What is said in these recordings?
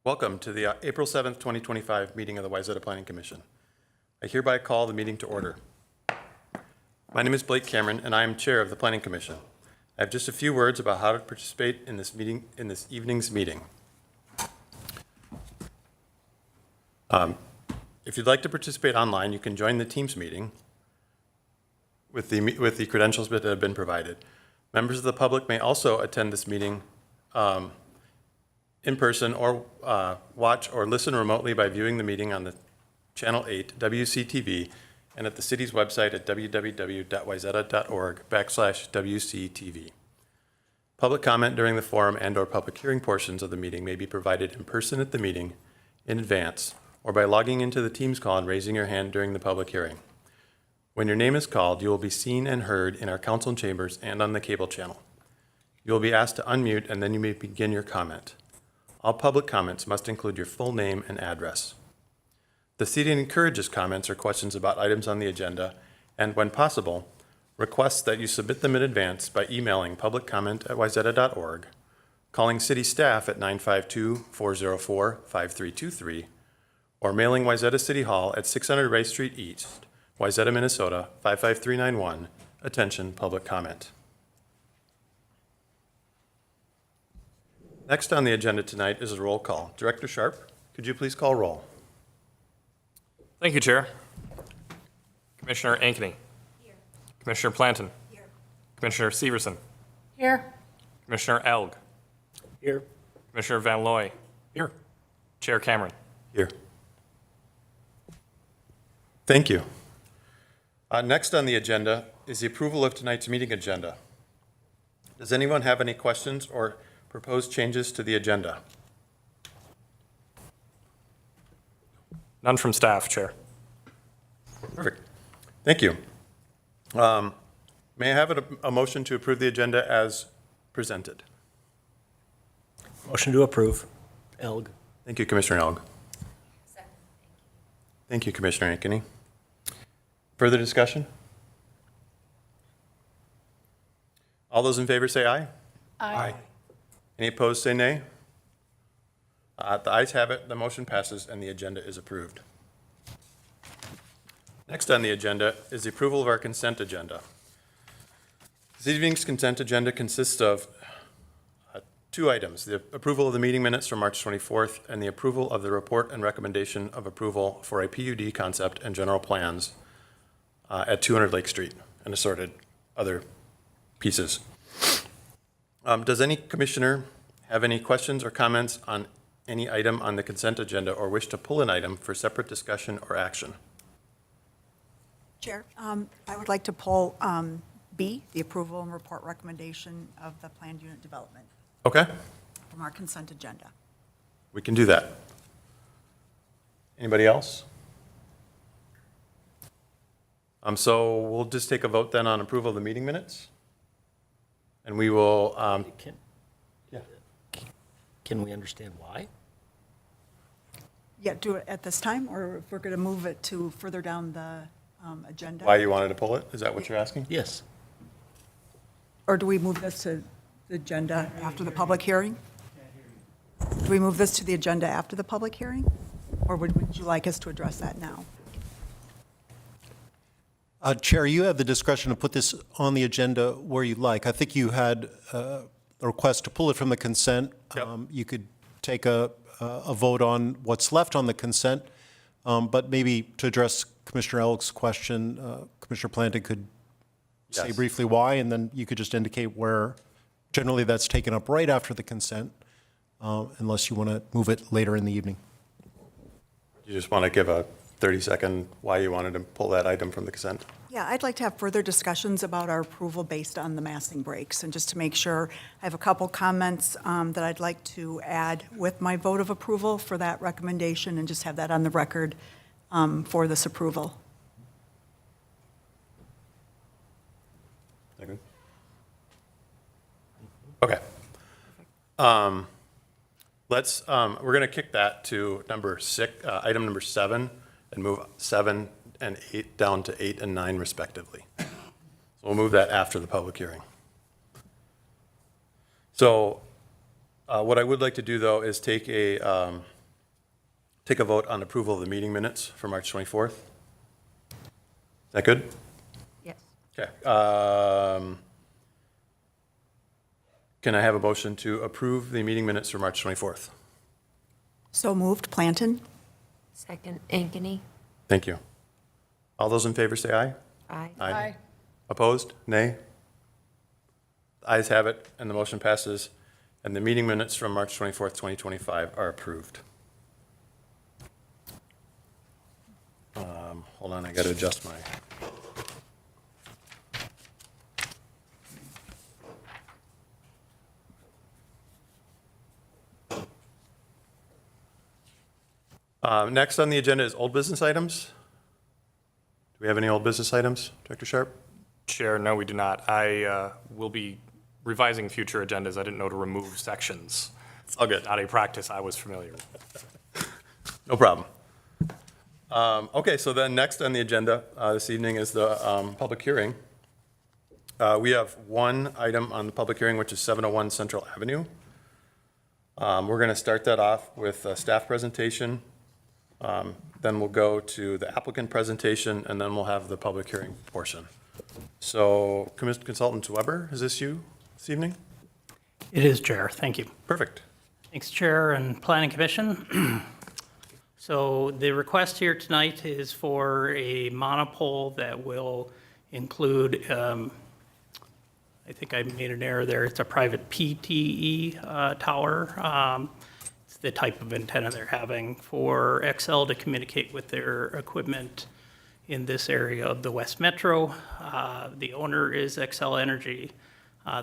Welcome to the April 7th, 2025 meeting of the Wayzata Planning Commission. I hereby call the meeting to order. My name is Blake Cameron, and I am Chair of the Planning Commission. I have just a few words about how to participate in this evening's meeting. If you'd like to participate online, you can join the Teams meeting with the credentials that have been provided. Members of the public may also attend this meeting in person or watch or listen remotely by viewing the meeting on the Channel 8 WCTV and at the city's website at www.wayzata.org/WCTV. Public comment during the forum and/or public hearing portions of the meeting may be provided in person at the meeting in advance or by logging into the Teams call and raising your hand during the public hearing. When your name is called, you will be seen and heard in our council chambers and on the cable channel. You will be asked to unmute and then you may begin your comment. All public comments must include your full name and address. The seating encourages comments or questions about items on the agenda and, when possible, requests that you submit them in advance by emailing publiccomment@wayzata.org, calling city staff at 952-404-5323, or mailing Wayzata City Hall at 600 Ray Street East, Wayzata, Minnesota 55391. Attention, public comment. Next on the agenda tonight is a roll call. Director Sharp, could you please call roll? Thank you, Chair. Commissioner Ankeny. Here. Commissioner Plantin. Here. Commissioner Severson. Here. Commissioner Elg. Here. Commissioner Van Looy. Here. Chair Cameron. Here. Thank you. Next on the agenda is the approval of tonight's meeting agenda. Does anyone have any questions or proposed changes to the agenda? None from staff, Chair. Perfect. Thank you. May I have a motion to approve the agenda as presented? Motion to approve. Elg. Thank you, Commissioner Elg. Second. Thank you, Commissioner Ankeny. Further discussion? All those in favor say aye. Aye. Any opposed say nay. The ayes have it, the motion passes, and the agenda is approved. Next on the agenda is the approval of our consent agenda. This evening's consent agenda consists of two items: the approval of the meeting minutes from March 24th and the approval of the report and recommendation of approval for a PUD concept and general plans at 200 Lake Street and assorted other pieces. Does any commissioner have any questions or comments on any item on the consent agenda or wish to pull an item for separate discussion or action? Chair, I would like to pull B, the approval and report recommendation of the planned unit development Okay, from our consent agenda. we can do that. Anybody else? So we'll just take a vote then on approval of the meeting minutes. And we will, Can we understand why? Yeah, do it at this time, or if we're going to move it to further down the agenda? why you wanted to pull it? Is that what you're asking? Yes. Or do we move this to the agenda after the public hearing? Do we move this to the agenda after the public hearing? Or would you like us to address that now? Chair, you have the discretion to put this on the agenda where you like. I think you had a request to pull it from the consent. Yep. You could take a vote on what's left on the consent, but maybe to address Commissioner Elk's question, Commissioner Plantin could say Yes. briefly why, and then you could just indicate where generally that's taken up right after the consent, unless you want to move it later in the evening. You just want to give a 30-second why you wanted to pull that item from the consent? Yeah, I'd like to have further discussions about our approval based on the massing breaks. And just to make sure, I have a couple comments that I'd like to add with my vote of approval for that recommendation and just have that on the record for this approval. That good? Okay. We're going to kick that to item number 7, and move 7 and 8 down to 8 and 9 respectively. So we'll move that after the public hearing. So what I would like to do, though, is take a take a vote on approval of the meeting minutes for March 24th. Is that good? Yes. Okay. Can I have a motion to approve the meeting minutes for March 24th? So moved, Plantin? Second, Ankeny. Thank you. All those in favor say aye. Aye. Opposed? Nay? The ayes have it, and the motion passes, and the meeting minutes from March 24th, 2025 are approved. Hold on, I got to adjust my... Next on the agenda is old business items. Do we have any old business items, Director Sharp? Chair, no, we do not. I will be revising future agendas. I didn't know to remove sections. All good. Not a practice I was familiar with. No problem. Okay, so then next on the agenda this evening is the public hearing. We have one item on the public hearing, which is 701 Central Avenue. We're going to start that off with a staff presentation. Then we'll go to the applicant presentation, and then we'll have the public hearing portion. So, Consultant Weber, is this you this evening? It is, Chair. Thank you. Perfect. Thanks, Chair and Planning Commission. So the request here tonight is for a monopole that will include, I think I made an error there, it's a private PTE tower. It's the type of antenna they're having for XL to communicate with their equipment in this area of the West Metro. The owner is XL Energy.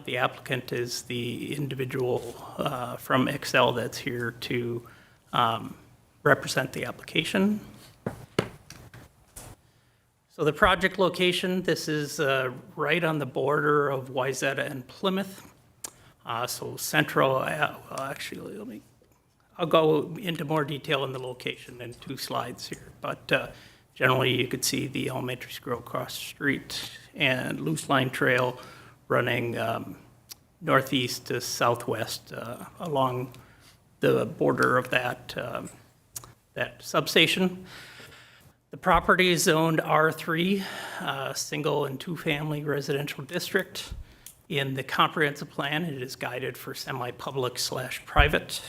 The applicant is the individual from XL that's here to represent the application. So the project location, this is right on the border of Wayzata and Plymouth. So central, actually, I'll go into more detail in the location in 2 slides here. But generally, you could see the elementary school across the street and loose line trail running northeast to southwest along the border of that substation. The property is zoned R3, single and 2-family residential district. In the comprehensive plan, it is guided for semi-public/private.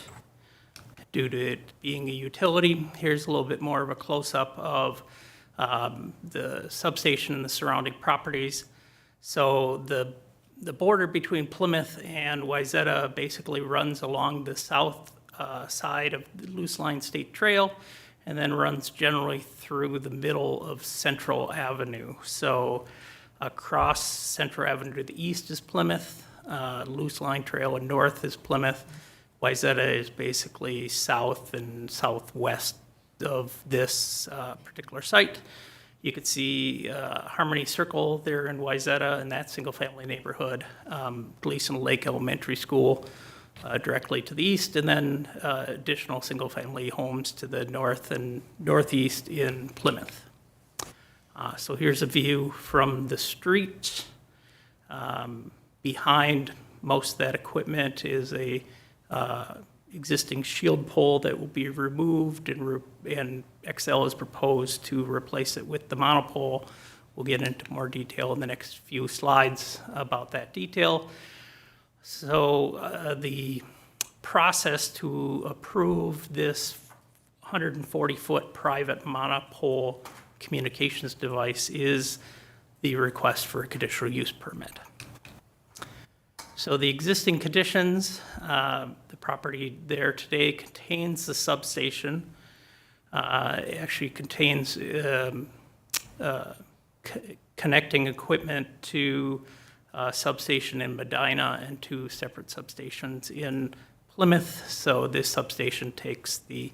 Due to it being a utility, here's a little bit more of a close-up of the substation and the surrounding properties. So the border between Plymouth and Wayzata basically runs along the south side of the Loose Line State Trail and then runs generally through the middle of Central Avenue. So across Central Avenue to the east is Plymouth, Loose Line Trail and north is Plymouth. Wayzata is basically south and southwest of this particular site. You could see Harmony Circle there in Wayzata in that single-family neighborhood, Gleason Lake Elementary School directly to the east, and then additional single-family homes to the north and northeast in Plymouth. So here's a view from the street. Behind most of that equipment is a existing shield pole that will be removed, and XL is proposed to replace it with the monopole. We'll get into more detail in the next few slides about that detail. So the process to approve this 140-foot private monopole communications device is the request for a conditional use permit. So the existing conditions, the property there today contains the substation. It actually contains connecting equipment to substation in Medina and 2 separate substations in Plymouth. So this substation takes the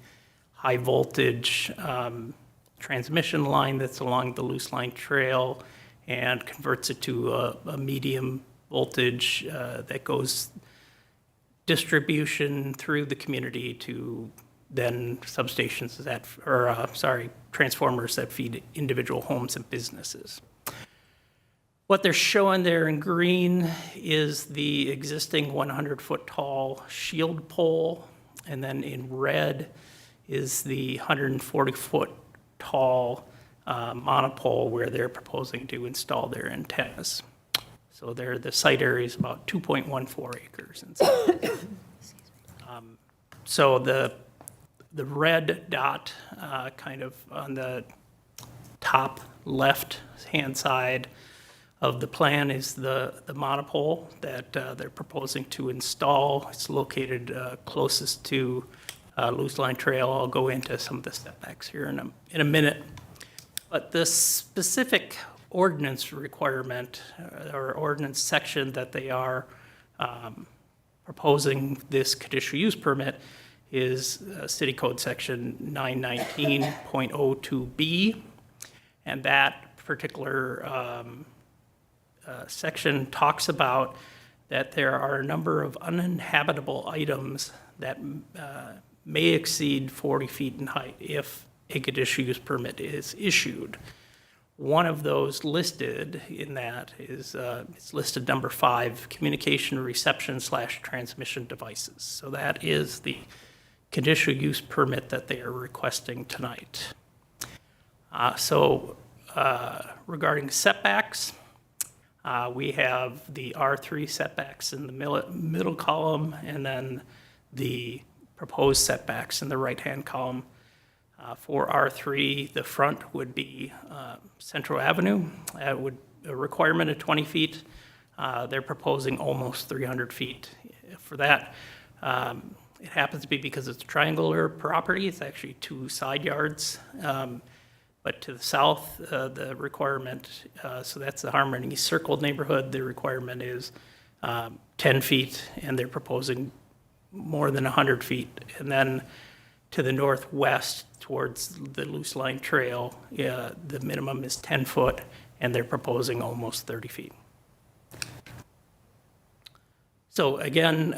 high voltage transmission line that's along the Loose Line Trail and converts it to a medium voltage that goes distribution through the community to then substations that, transformers that feed individual homes and businesses. What they're showing there in green is the existing 100-foot tall shield pole, and then in red is the 140-foot tall monopole where they're proposing to install their antennas. So the site area is about 2.14 acres. So the red dot kind of on the top left-hand side of the plan is the monopole that they're proposing to install. It's located closest to Loose Line Trail. I'll go into some of the setbacks here in a minute. But the specific ordinance requirement or ordinance section that they are proposing this conditional use permit is City Code Section 919.02B. And that particular section talks about that there are a number of uninhabitable items that may exceed 40 feet in height if a conditional use permit is issued. One of those listed in that is, it's listed number 5, communication reception / transmission devices. So that is the conditional use permit that they are requesting tonight. Regarding setbacks, we have the R3 setbacks in the middle column, and then the proposed setbacks in the right-hand column. For R3, the front would be Central Avenue. That would a requirement of 20 feet. They're proposing almost 300 feet for that. It happens to be because it's a triangular property. It's actually 2 side yards. But to the south, the requirement, so that's the Harmony Circle neighborhood, the requirement is 10 feet, and they're proposing more than 100 feet. And then to the northwest, towards the Loose Line Trail, the minimum is 10 foot, and they're proposing almost 30 feet. So again,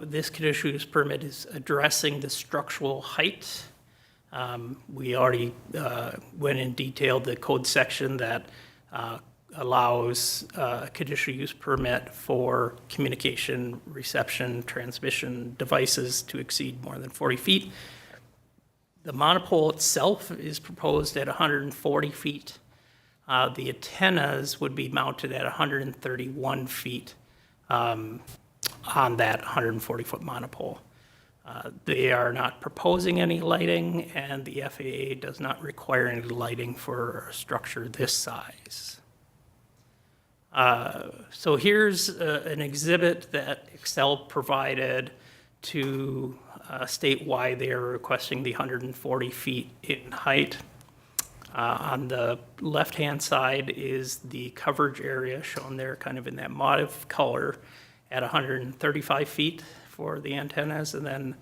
this conditional use permit is addressing the structural height. We already went in detail the code section that allows a conditional use permit for communication, reception, transmission devices to exceed more than 40 feet. The monopole itself is proposed at 140 feet. The antennas would be mounted at 131 feet on that 140-foot monopole. They are not proposing any lighting, and the FAA does not require any lighting for a structure this size. So here's an exhibit that Excel provided to state why they are requesting the 140 feet in height. On the left-hand side is the coverage area shown there kind of in that mauve color at 135 feet for the antennas, and then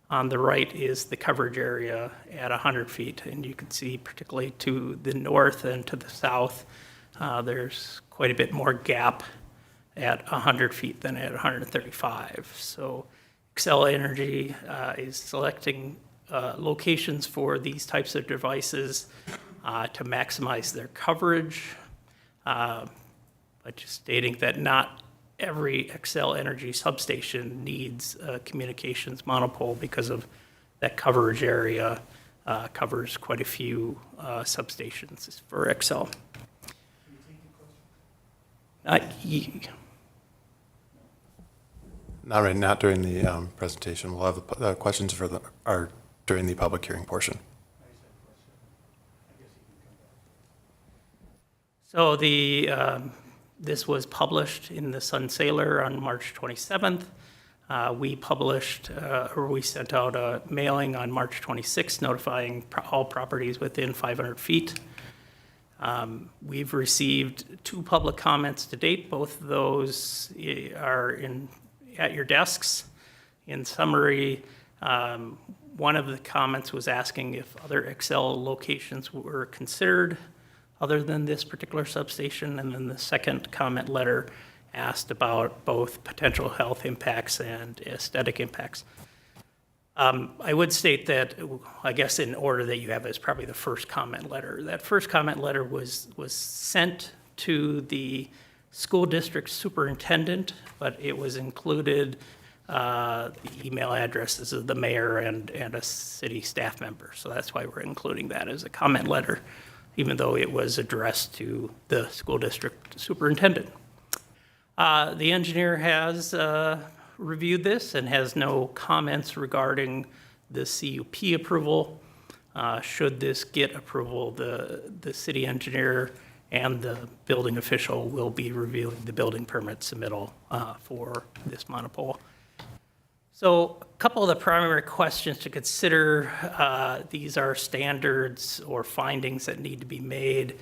on the right is the coverage area at 100 feet. And you can see particularly to the north and to the south, there's quite a bit more gap at 100 feet than at 135. So Xcel Energy is selecting locations for these types of devices to maximize their coverage, but just stating that not every Xcel Energy substation needs a communications monopole because of that coverage area covers quite a few substations for Xcel. Not during the presentation. We'll have the questions during the public hearing portion. So this was published in the Sun Sailor on March 27th. We sent out a mailing on March 26th notifying all properties within 500 feet. We've received 2 public comments to date. Both of those are at your desks. In summary, one of the comments was asking if other Xcel locations were considered other than this particular substation, and then the second comment letter asked about both potential health impacts and aesthetic impacts. I would state that, I guess in order that you have is probably the first comment letter. That first comment letter was sent to the school district superintendent, but it was included the email addresses of the mayor and a city staff member. So that's why we're including that as a comment letter, even though it was addressed to the school district superintendent. The engineer has reviewed this and has no comments regarding the CUP approval. Should this get approval, the city engineer and the building official will be reviewing the building permit submittal for this monopole. So a couple of the primary questions to consider, these are standards or findings that need to be made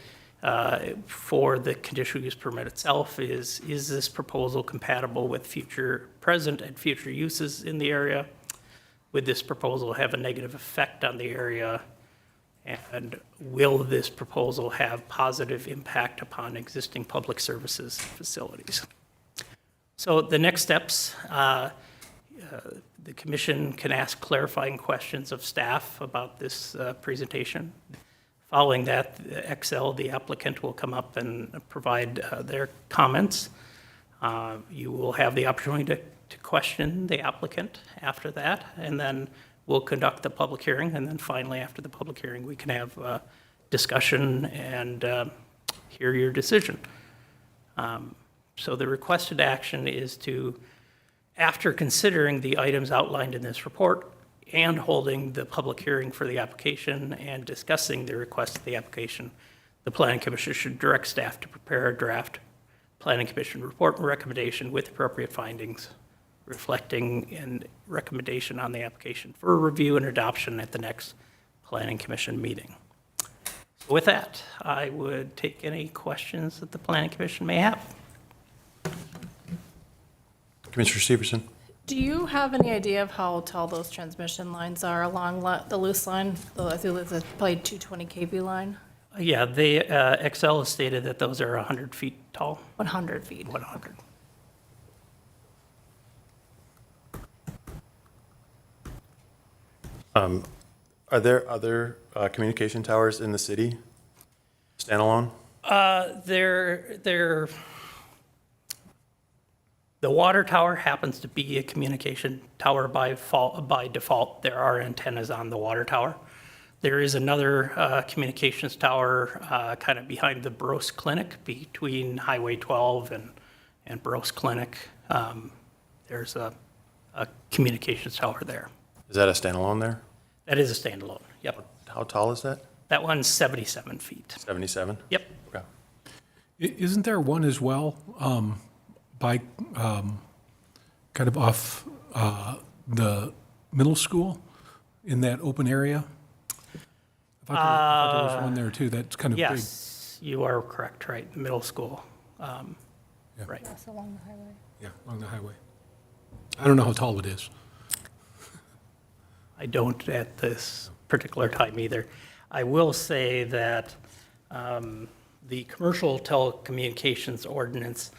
for the conditional use permit itself. Is this proposal compatible with present and future uses in the area? Would this proposal have a negative effect on the area? And will this proposal have positive impact upon existing public services facilities? So the next steps, the commission can ask clarifying questions of staff about this presentation. Following that, Excel, the applicant, will come up and provide their comments. You will have the opportunity to question the applicant after that, and then we'll conduct the public hearing, and then finally, after the public hearing, we can have discussion and hear your decision. So the requested action is to, after considering the items outlined in this report and holding the public hearing for the application and discussing the request of the application, the Planning Commission should direct staff to prepare a draft Planning Commission report and recommendation with appropriate findings, reflecting a recommendation on the application for review and adoption at the next Planning Commission meeting. So with that, I would take any questions that the Planning Commission may have. Commissioner Severson? Do you have any idea of how tall those transmission lines are along the loose line? I think it's probably 220 kV line, Yeah, the Excel has stated that those are 100 feet tall. 100 feet. 100. Are there other communication towers in the city, standalone? The water tower happens to be a communication tower by default. There are antennas on the water tower. There is another communications tower kind of behind the Brose Clinic, between Highway 12 and Brose Clinic. There's a communications tower there. Is that a standalone there? That is a standalone, yep. How tall is that? That one's 77 feet. 77? Yep. Okay. Isn't there one as well by kind of off the middle school in that open area? I thought there was one there too. That's kind of big. Yes, you are correct, right, the middle school. Right. That's along the highway. Yeah, along the highway. I don't know how tall it is. I don't at this particular time either. I will say that the commercial telecommunications ordinance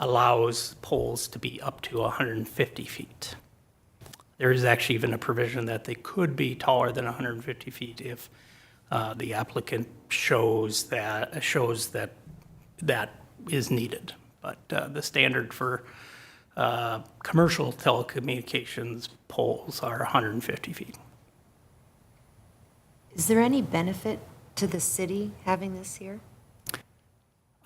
allows poles to be up to 150 feet. There is actually even a provision that they could be taller than 150 feet if the applicant shows that that is needed. But the standard for commercial telecommunications poles are 150 feet. Is there any benefit to the city having this here?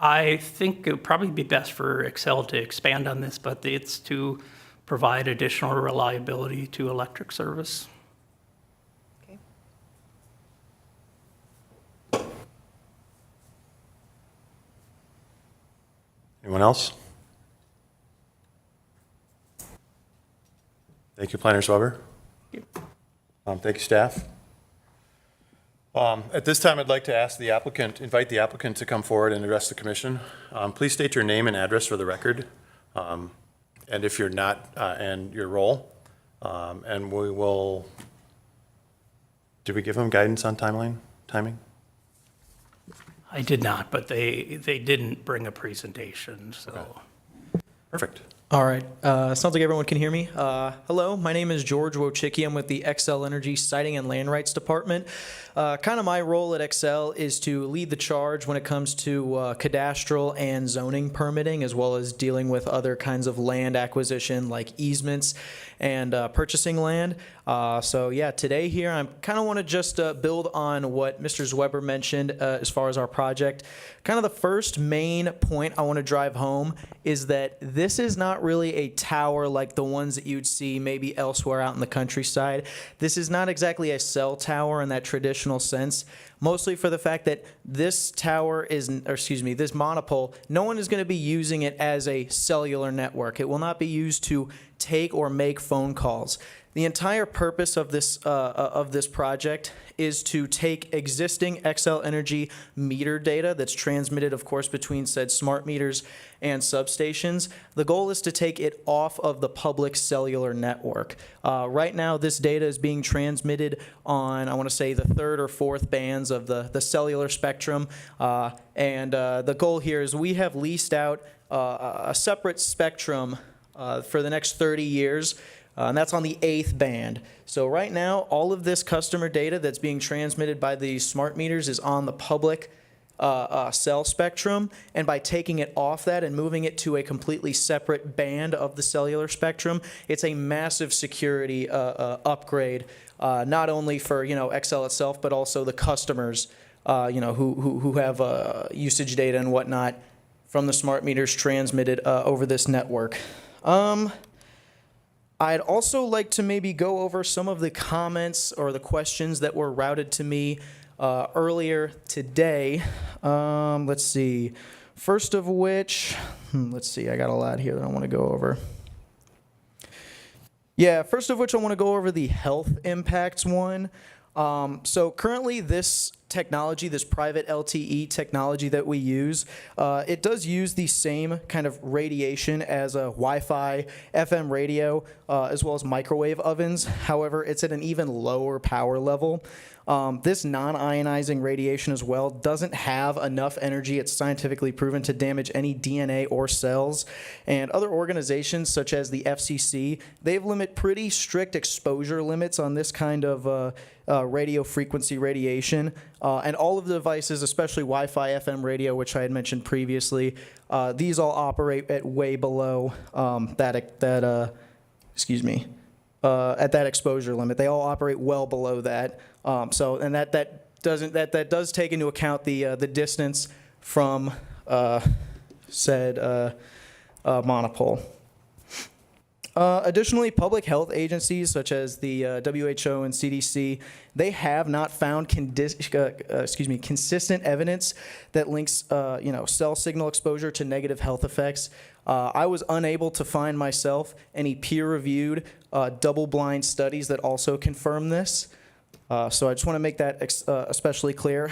I think it would probably be best for Excel to expand on this, but it's to provide additional reliability to electric service. Okay. Anyone else? Thank you, Planner Sweber. Thank you, staff. At this time, I'd like to invite the applicant to come forward and address the commission. Please state your name and address for the record, and if you're not, and your role. And we will, did we give them guidance on timing? I did not, but they didn't bring a presentation, so. Okay. Perfect. All right. Sounds like everyone can hear me. Hello, my name is George Wojcicki. I'm with the Excel Energy Siting and Land Rights Department. Kind of my role at Excel is to lead the charge when it comes to cadastral and zoning permitting, as well as dealing with other kinds of land acquisition like easements and purchasing land. So yeah, today here I kind of want to just build on what Mr. Zweber mentioned as far as our project. Kind of the first main point I want to drive home is that this is not really a tower like the ones that you'd see maybe elsewhere out in the countryside. This is not exactly a cell tower in that traditional sense, mostly for the fact that this tower is, or excuse me, this monopole, no one is going to be using it as a cellular network. It will not be used to take or make phone calls. The entire purpose of this project is to take existing Xcel Energy meter data that's transmitted, of course, between said smart meters and substations. The goal is to take it off of the public cellular network. Right now, this data is being transmitted on, I want to say, the third or fourth bands of the cellular spectrum. And the goal here is we have leased out a separate spectrum for the next 30 years. And that's on the 8th band. So right now, all of this customer data that's being transmitted by these smart meters is on the public cell spectrum. And by taking it off that and moving it to a completely separate band of the cellular spectrum, it's a massive security upgrade, not only for Excel itself, but also the customers who have usage data and whatnot from the smart meters transmitted over this network. I'd also like to maybe go over some of the comments or the questions that were routed to me earlier today. Let's see. First of which, let's see, I got a lot here that I want to go over. Yeah, first of which I want to go over the health impacts one. So currently this technology, this private LTE technology that we use, it does use the same kind of radiation as a Wi-Fi, FM radio, as well as microwave ovens. However, it's at an even lower power level. This non-ionizing radiation as well doesn't have enough energy, it's scientifically proven, to damage any DNA or cells. And other organizations such as the FCC, they've limit pretty strict exposure limits on this kind of radio frequency radiation. And all of the devices, especially Wi-Fi, FM radio, which I had mentioned previously, these all operate at way below at that exposure limit. They all operate well below that. That does take into account the distance from said monopole. Additionally, public health agencies such as the WHO and CDC, they have not found consistent evidence that links cell signal exposure to negative health effects. I was unable to find myself any peer-reviewed double-blind studies that also confirm this. So I just want to make that especially clear.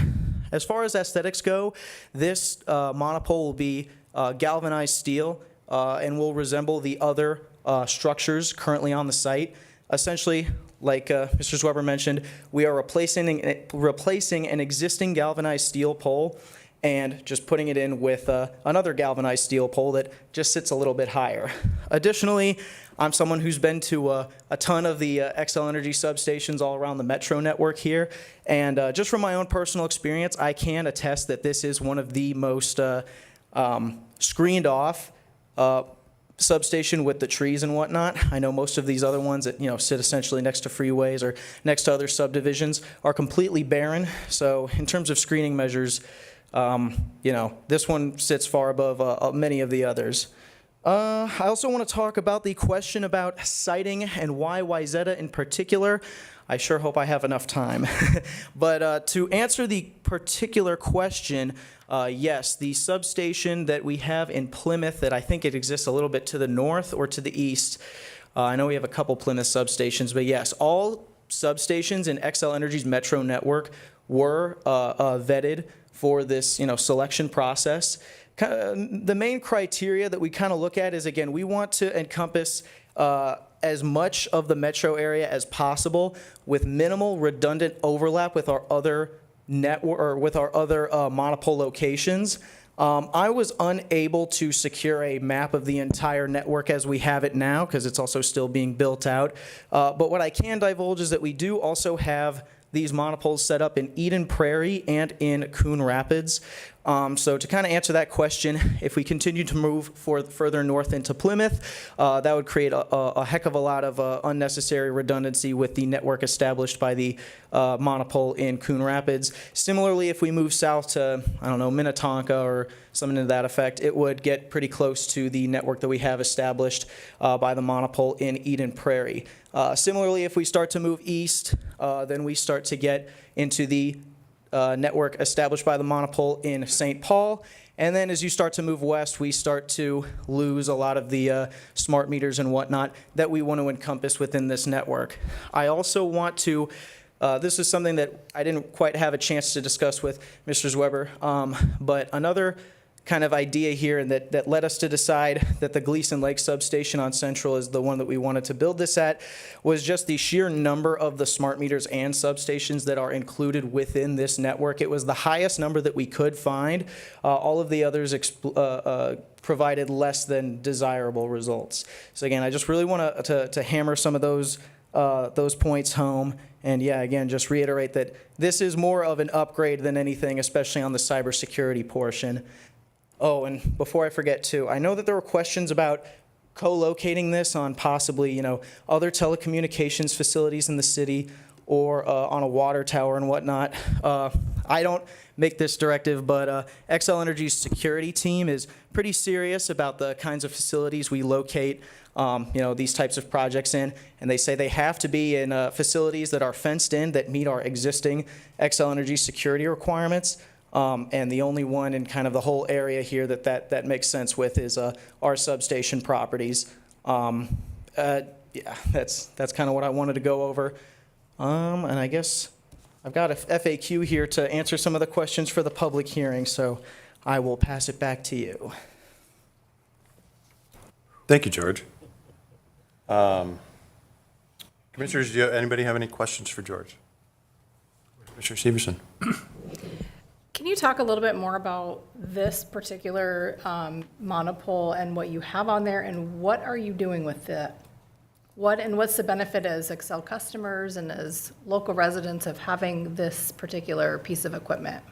As far as aesthetics go, this monopole will be galvanized steel and will resemble the other structures currently on the site. Essentially, like Mr. Zweber mentioned, we are replacing an existing galvanized steel pole and just putting it in with another galvanized steel pole that just sits a little bit higher. Additionally, I'm someone who's been to a ton of the Xcel Energy substations all around the metro network here, and just from my own personal experience, I can attest that this is one of the most screened off substation with the trees and whatnot. I know most of these other ones that sit essentially next to freeways or next to other subdivisions are completely barren. So in terms of screening measures, this one sits far above many of the others. I also want to talk about the question about siting and why Wayzata in particular. I sure hope I have enough time. But to answer the particular question, yes, the substation that we have in Plymouth, that I think it exists a little bit to the north or to the east. I know we have a couple Plymouth substations, but yes, all substations in Xcel Energy's metro network were vetted for this selection process. The main criteria that we kind of look at is, again, we want to encompass as much of the metro area as possible with minimal redundant overlap with our other network or with our other monopole locations. I was unable to secure a map of the entire network as we have it now because it's also still being built out. But what I can divulge is that we do also have these monopoles set up in Eden Prairie and in Coon Rapids. So to kind of answer that question, if we continue to move further north into Plymouth, that would create a heck of a lot of unnecessary redundancy with the network established by the monopole in Coon Rapids. Similarly, if we move south to, I don't know, Minnetonka or something to that effect, it would get pretty close to the network that we have established by the monopole in Eden Prairie. Similarly, if we start to move east, then we start to get into the network established by the monopole in St. Paul. And then as you start to move west, we start to lose a lot of the smart meters and whatnot that we want to encompass within this network. I also want to, this is something that I didn't quite have a chance to discuss with Mr. Zweber, but another kind of idea here and that led us to decide that the Gleason Lake substation on Central is the one that we wanted to build this at was just the sheer number of the smart meters and substations that are included within this network. It was the highest number that we could find. All of the others provided less than desirable results. So again, I just really want to hammer some of those points home. And yeah, again, just reiterate that this is more of an upgrade than anything, especially on the cybersecurity portion. Oh, and before I forget too, I know that there were questions about co-locating this on possibly, other telecommunications facilities in the city or on a water tower and whatnot. I don't make this directive, but Xcel Energy's security team is pretty serious about the kinds of facilities we locate these types of projects in, and they say they have to be in facilities that are fenced in that meet our existing Xcel Energy security requirements. And the only one in kind of the whole area here that makes sense with is our substation properties. Yeah, that's kind of what I wanted to go over. And I guess I've got a FAQ here to answer some of the questions for the public hearing, so I will pass it back to you. Thank you, George. Commissioners, anybody have any questions for George? Commissioner Severson. Can you talk a little bit more about this particular monopole and what you have on there, and what are you doing with it? What's the benefit as Xcel customers and as local residents of having this particular piece of equipment?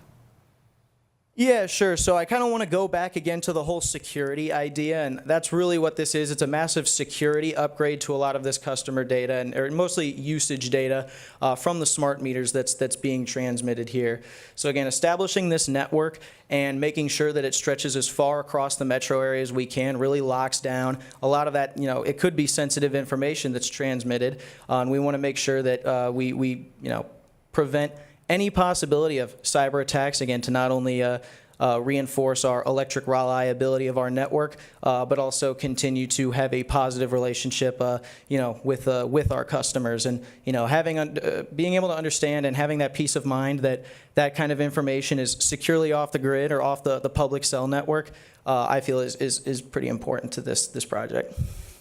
Yeah, sure. So I kind of want to go back again to the whole security idea, and that's really what this is. It's a massive security upgrade to a lot of this customer data, or mostly usage data from the smart meters that's being transmitted here. So again, establishing this network and making sure that it stretches as far across the metro area as we can really locks down a lot of that. It could be sensitive information that's transmitted, and we want to make sure that we prevent any possibility of cyber attacks, again, to not only reinforce our electric reliability of our network, but also continue to have a positive relationship, with our customers, and being able to understand and having that peace of mind that that kind of information is securely off the grid or off the public cell network, I feel is pretty important to this project.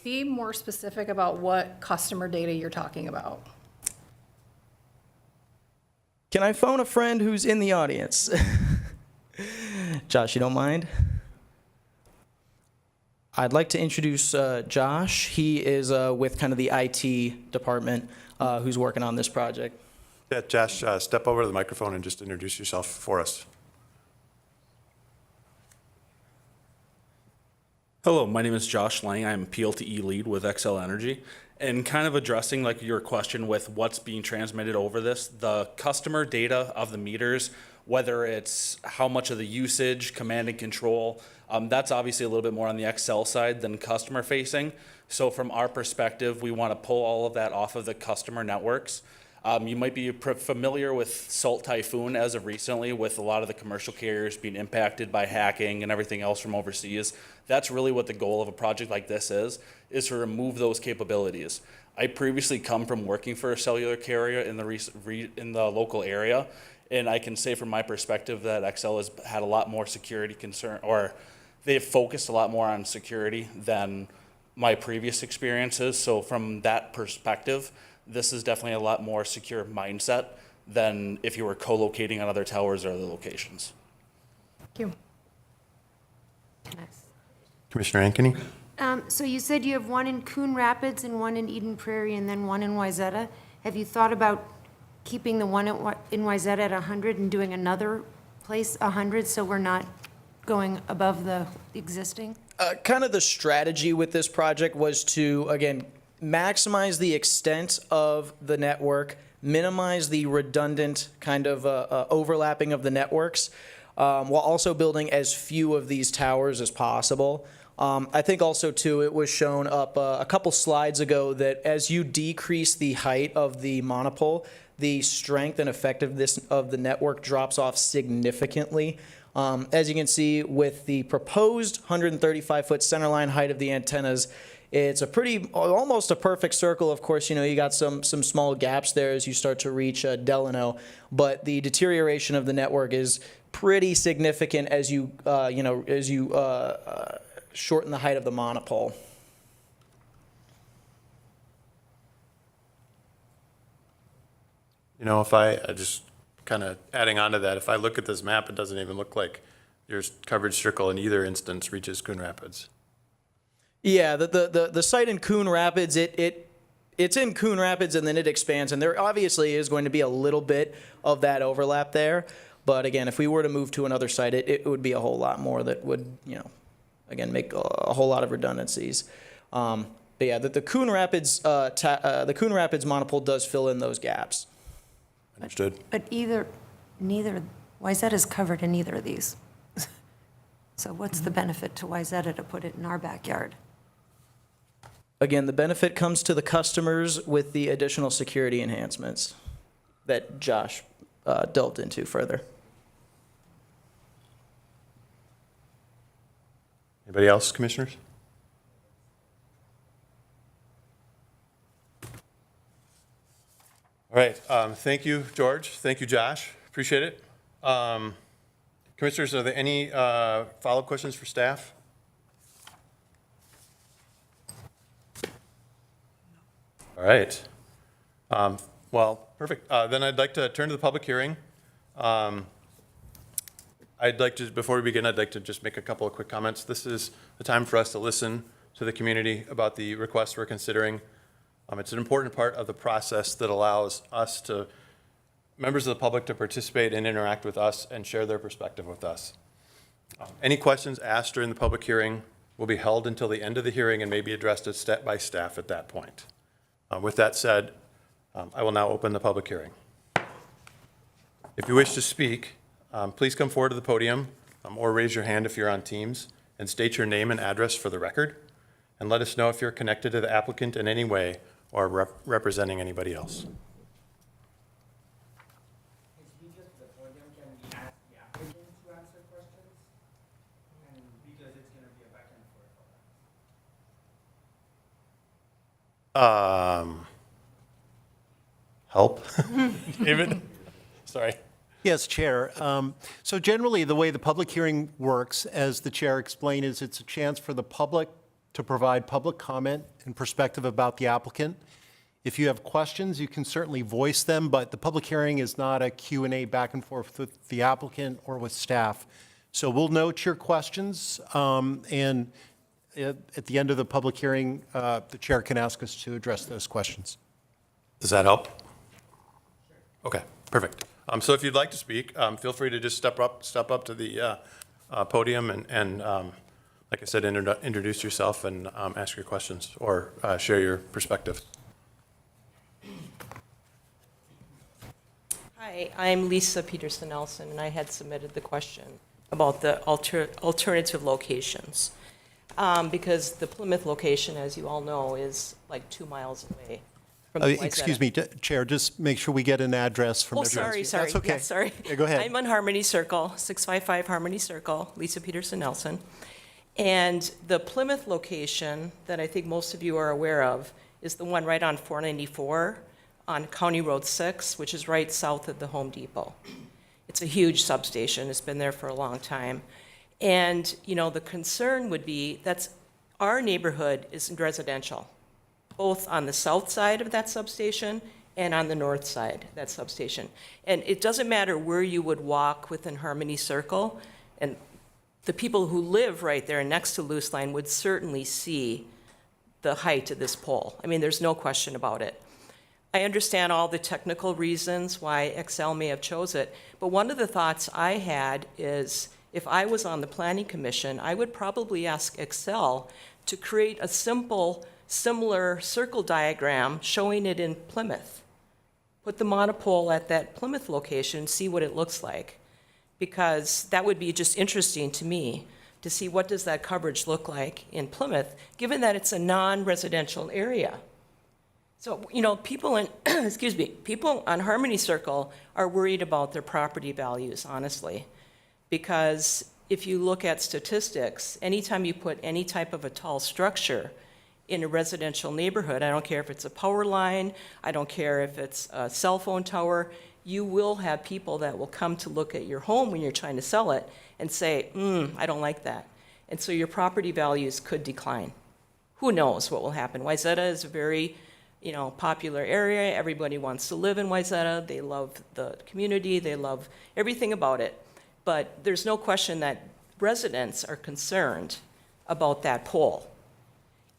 Be more specific about what customer data you're talking about. Can I phone a friend who's in the audience? Josh, you don't mind? I'd like to introduce Josh. He is with kind of the IT department who's working on this project. Yeah, Josh, step over to the microphone and just introduce yourself for us. Hello, my name is Josh Lang. I'm PLTE lead with Xcel Energy. And kind of addressing like your question with what's being transmitted over this, the customer data of the meters, whether it's how much of the usage, command and control, that's obviously a little bit more on the Xcel side than customer facing. So from our perspective, we want to pull all of that off of the customer networks. You might be familiar with Salt Typhoon as of recently, with a lot of the commercial carriers being impacted by hacking and everything else from overseas. That's really what the goal of a project like this is to remove those capabilities. I previously come from working for a cellular carrier in the local area, and I can say from my perspective that Xcel has had a lot more security concern, or they've focused a lot more on security than my previous experiences. So from that perspective, this is definitely a lot more secure mindset than if you were co-locating on other towers or other locations. Thank you. Commissioner Ankeny? So you said you have one in Coon Rapids and one in Eden Prairie and then one in Wayzata. Have you thought about keeping the one in Wayzata at 100 and doing another place 100 so we're not going above the existing? Kind of the strategy with this project was to, again, maximize the extent of the network, minimize the redundant kind of overlapping of the networks, while also building as few of these towers as possible. I think also, too, it was shown up a couple slides ago that as you decrease the height of the monopole, the strength and effectiveness of the network drops off significantly. As you can see, with the proposed 135-foot centerline height of the antennas, it's a pretty, almost a perfect circle. Of course, you got some small gaps there as you start to reach Delano, but the deterioration of the network is pretty significant as you, shorten the height of the monopole. If I just kind of adding on to that, if I look at this map, it doesn't even look like your coverage circle in either instance reaches Coon Rapids. Yeah, the site in Coon Rapids, it's in Coon Rapids and then it expands, and there obviously is going to be a little bit of that overlap there. But again, if we were to move to another site, it would be a whole lot more that would, again, make a whole lot of redundancies. But yeah, the Coon Rapids monopole does fill in those gaps. Understood. But neither, Wayzata is covered in either of these. So what's the benefit to Wayzata to put it in our backyard? Again, the benefit comes to the customers with the additional security enhancements that Josh delved into further. Anybody else, commissioners? All right. Thank you, George. Thank you, Josh. Appreciate it. Commissioners, are there any follow-up questions for staff? All right. Well, perfect. Then I'd like to turn to the public hearing. Before we begin, I'd like to just make a couple of quick comments. This is the time for us to listen to the community about the requests we're considering. It's an important part of the process that allows members of the public to participate and interact with us and share their perspective with us. Any questions asked during the public hearing will be held until the end of the hearing and may be addressed by staff at that point. With that said, I will now open the public hearing. If you wish to speak, please come forward to the podium or raise your hand if you're on Teams and state your name and address for the record, and let us know if you're connected to the applicant in any way or representing anybody else. Help? David? Sorry. Yes, Chair. So generally, the way the public hearing works, as the Chair explained, is it's a chance for the public to provide public comment and perspective about the applicant. If you have questions, you can certainly voice them, but the public hearing is not a Q&A back and forth with the applicant or with staff. So we'll note your questions, and at the end of the public hearing, the Chair can ask us to address those questions. Does that help? Okay, perfect. So if you'd like to speak, feel free to just step up to the podium and like I said, introduce yourself and ask your questions or share your perspective. Hi, I'm Lisa Peterson-Nelson, and I had submitted the question about the alternative locations. Because the Plymouth location, as you all know, is like 2 miles away from the Excuse me, Chair, just make sure we get an address from everyone. Sorry. That's okay. Yeah, sorry. Yeah, go ahead. I'm on Harmony Circle, 655 Harmony Circle, Lisa Peterson-Nelson. And the Plymouth location that I think most of you are aware of is the one right on 494 on County Road 6, which is right south of the Home Depot. It's a huge substation. It's been there for a long time. And, the concern would be that our neighborhood is residential, both on the south side of that substation and on the north side of that substation. And it doesn't matter where you would walk within Harmony Circle, and the people who live right there next to Loose Line would certainly see the height of this pole. I mean, there's no question about it. I understand all the technical reasons why Excel may have chose it, but one of the thoughts I had is if I was on the Planning Commission, I would probably ask Excel to create a simple, similar circle diagram showing it in Plymouth. Put the monopole at that Plymouth location, see what it looks like, because that would be just interesting to me to see what does that coverage look like in Plymouth, given that it's a non-residential area. So, you know, people in, excuse me, people on Harmony Circle are worried about their property values, honestly, because if you look at statistics, anytime you put any type of a tall structure in a residential neighborhood, I don't care if it's a power line, I don't care if it's a cell phone tower, you will have people that will come to look at your home when you're trying to sell it and say, I don't like that. And so your property values could decline. Who knows what will happen? Wayzata is a very, you know, popular area. Everybody wants to live in Wayzata. They love the community. They love everything about it. But there's no question that residents are concerned about that pole.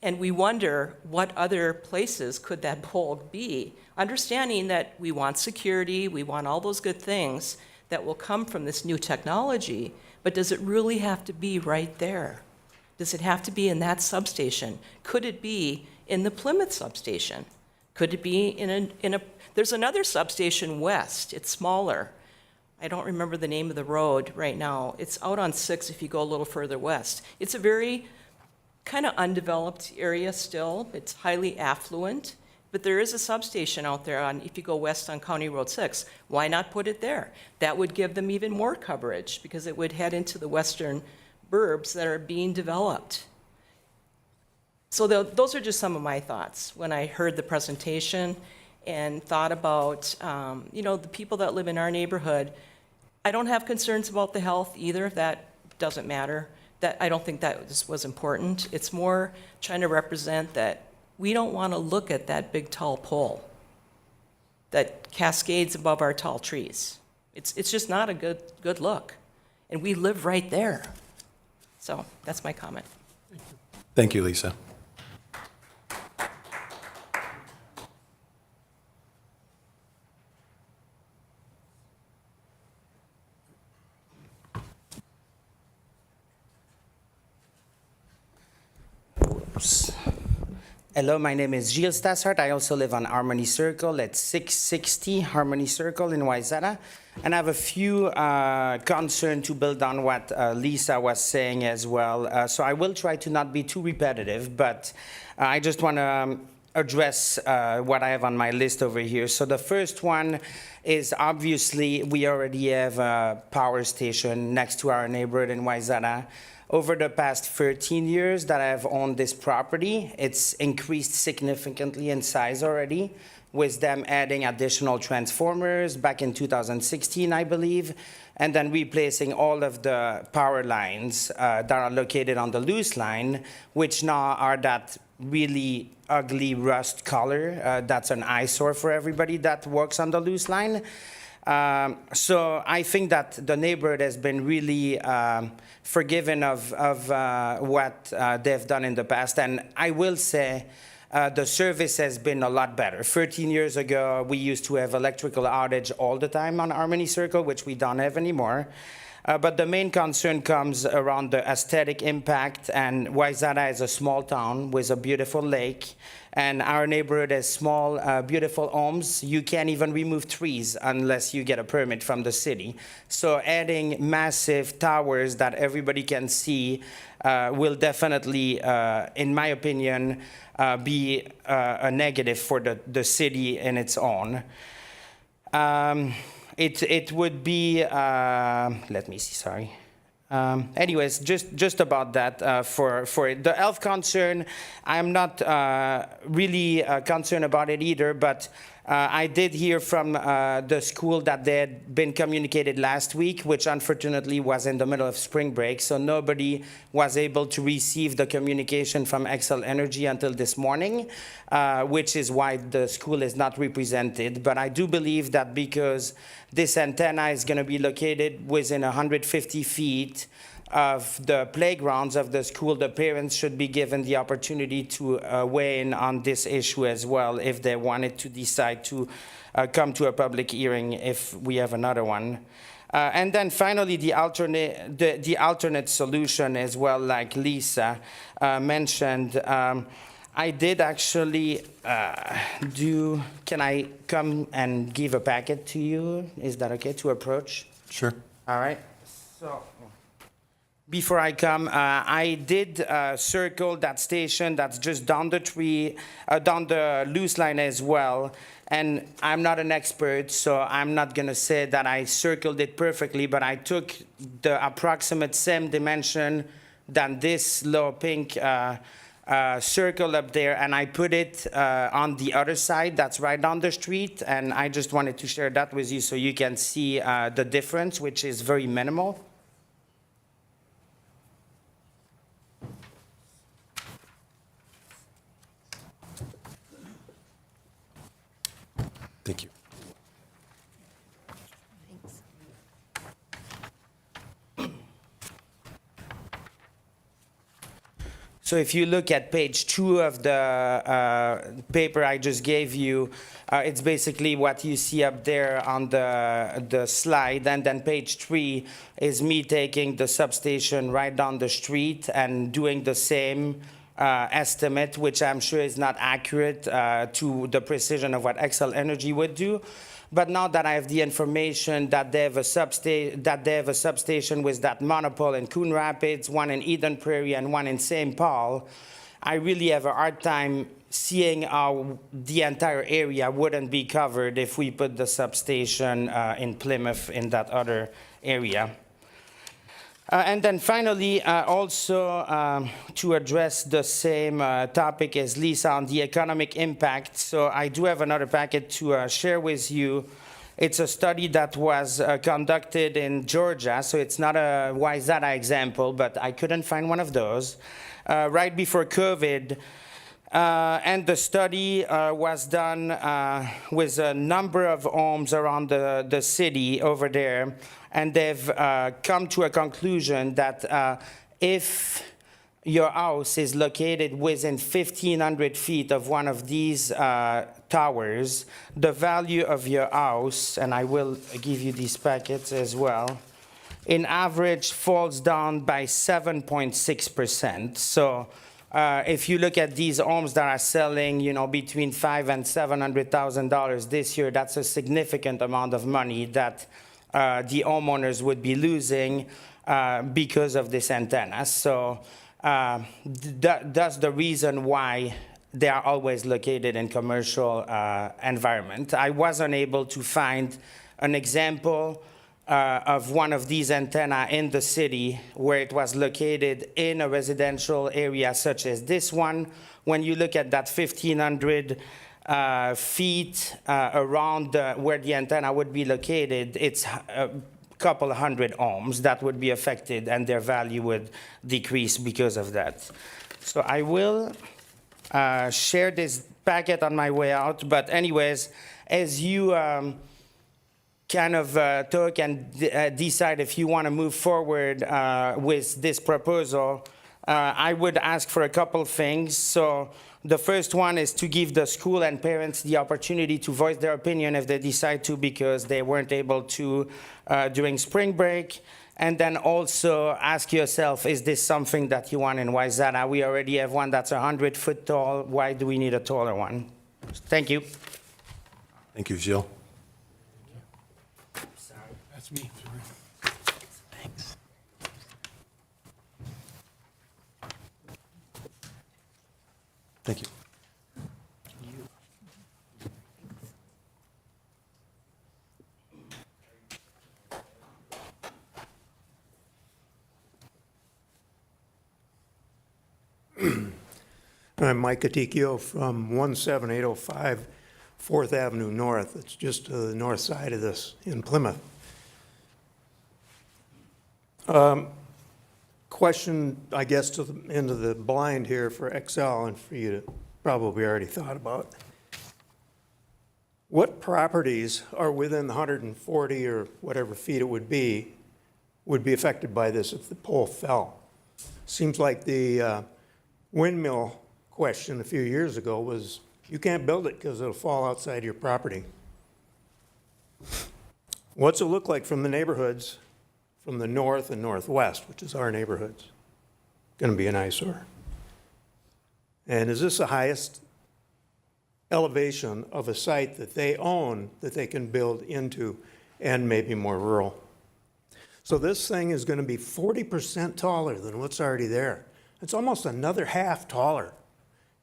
And we wonder what other places could that pole be, understanding that we want security, we want all those good things that will come from this new technology, but does it really have to be right there? Does it have to be in that substation? Could it be in the Plymouth substation? Could it be in a there's another substation west, it's smaller. I don't remember the name of the road right now. It's out on 6 if you go a little further west. It's a very kind of undeveloped area still. It's highly affluent, but there is a substation out there on, if you go west on County Road 6. Why not put it there? That would give them even more coverage because it would head into the western burbs that are being developed. So those are just some of my thoughts when I heard the presentation and thought about, you know, the people that live in our neighborhood. I don't have concerns about the health either. That doesn't matter. That I don't think that was important. It's more trying to represent that we don't want to look at that big tall pole that cascades above our tall trees. It's just not a good look. And we live right there. So that's my comment. Thank you, Lisa. Hello, my name is Gilles Stassart. I also live on Harmony Circle at 660 Harmony Circle in Wayzata. And I have a few concerns to build on what Lisa was saying as well. So I will try to not be too repetitive, but I just want to address what I have on my list over here. So the first one is obviously we already have a power station next to our neighborhood in Wayzata. Over the past 13 years that I've owned this property, it's increased significantly in size already, with them adding additional transformers back in 2016, I believe, and then replacing all of the power lines that are located on the loose line, which now are that really ugly rust color. That's an eyesore for everybody that works on the loose line. So I think that the neighborhood has been really forgiven of what they've done in the past. And I will say the service has been a lot better. 13 years ago, we used to have electrical outage all the time on Harmony Circle, which we don't have anymore. But the main concern comes around the aesthetic impact, and Wayzata is a small town with a beautiful lake, and our neighborhood has small, beautiful homes. You can't even remove trees unless you get a permit from the city. So adding massive towers that everybody can see will definitely, in my opinion, be a negative for the city in its own. It would be, let me see, sorry. Anyways, just about that for it. The health concern, I'm not really concerned about it either, but I did hear from the school that they had been communicated last week, which unfortunately was in the middle of spring break, so nobody was able to receive the communication from Xcel Energy until this morning, which is why the school is not represented. But I do believe that because this antenna is going to be located within 150 feet of the playgrounds of the school, the parents should be given the opportunity to weigh in on this issue as well if they wanted to decide to come to a public hearing if we have another one. And then finally, the alternate solution as well, like Lisa mentioned. I did actually can I come and give a packet to you? Is that okay to approach? Sure. All right. So before I come, I did circle that station that's just down the loose line as well. And I'm not an expert, so I'm not going to say that I circled it perfectly, but I took the approximate same dimension than this little pink circle up there, and I put it on the other side that's right down the street. And I just wanted to share that with you so you can see the difference, which is very minimal. Thank you. So if you look at page 2 of the paper I just gave you, it's basically what you see up there on the slide. And then page 3 is me taking the substation right down the street and doing the same estimate, which I'm sure is not accurate to the precision of what Xcel Energy would do. But now that I have the information that they have a substation with that monopole in Coon Rapids, one in Eden Prairie, and one in St. Paul, I really have a hard time seeing how the entire area wouldn't be covered if we put the substation in Plymouth in that other area. And then finally, also to address the same topic as Lisa on the economic impact. So I do have another packet to share with you. It's a study that was conducted in Georgia. So it's not a Wayzata example, but I couldn't find one of those. Right before COVID. And the study was done with a number of homes around the city over there. And they've come to a conclusion that if your house is located within 1,500 feet of one of these towers, the value of your house, and I will give you these packets as well, in average falls down by 7.6%. So if you look at these homes that are selling, between $500,000 and $700,000 this year, that's a significant amount of money that the homeowners would be losing because of this antenna. So that's the reason why they are always located in commercial environment. I wasn't able to find an example of one of these antenna in the city where it was located in a residential area such as this one. When you look at that 1,500 feet around where the antenna would be located, it's a couple hundred homes that would be affected, and their value would decrease because of that. So I will share this packet on my way out. But anyways, as you kind of talk and decide if you want to move forward with this proposal, I would ask for a couple things. So the first one is to give the school and parents the opportunity to voice their opinion if they decide to, because they weren't able to during spring break. And then also ask yourself, is this something that you want in Wayzata? We already have one that's 100 foot tall. Why do we need a taller one? Thank you. Thank you, Gilles. That's me. Thanks. Thank you. I'm Mike Atikio from 17805 4th Avenue North. It's just to the north side of this in Plymouth. Question, I guess, into the blind here for Xcel and for you to probably already thought about. What properties are within the 140 or whatever feet it would be would be affected by this if the pole fell. Seems like the windmill question a few years ago was, you can't build it because it'll fall outside your property. What's it look like from the neighborhoods from the north and northwest, which is our neighborhoods? Going to be an eyesore. And is this the highest elevation of a site that they own that they can build into and maybe more rural? So this thing is going to be 40% taller than what's already there. It's almost another half taller.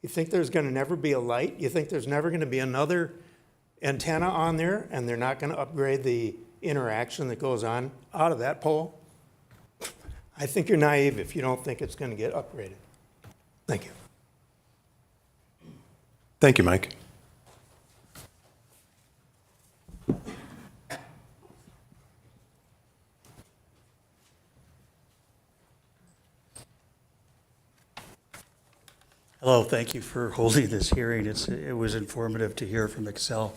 You think there's going to never be a light? You think there's never going to be another antenna on there, and they're not going to upgrade the interaction that goes on out of that pole? I think you're naive if you don't think it's going to get upgraded. Thank you. Thank you, Mike. Hello, thank you for holding this hearing. It was informative to hear from Excel,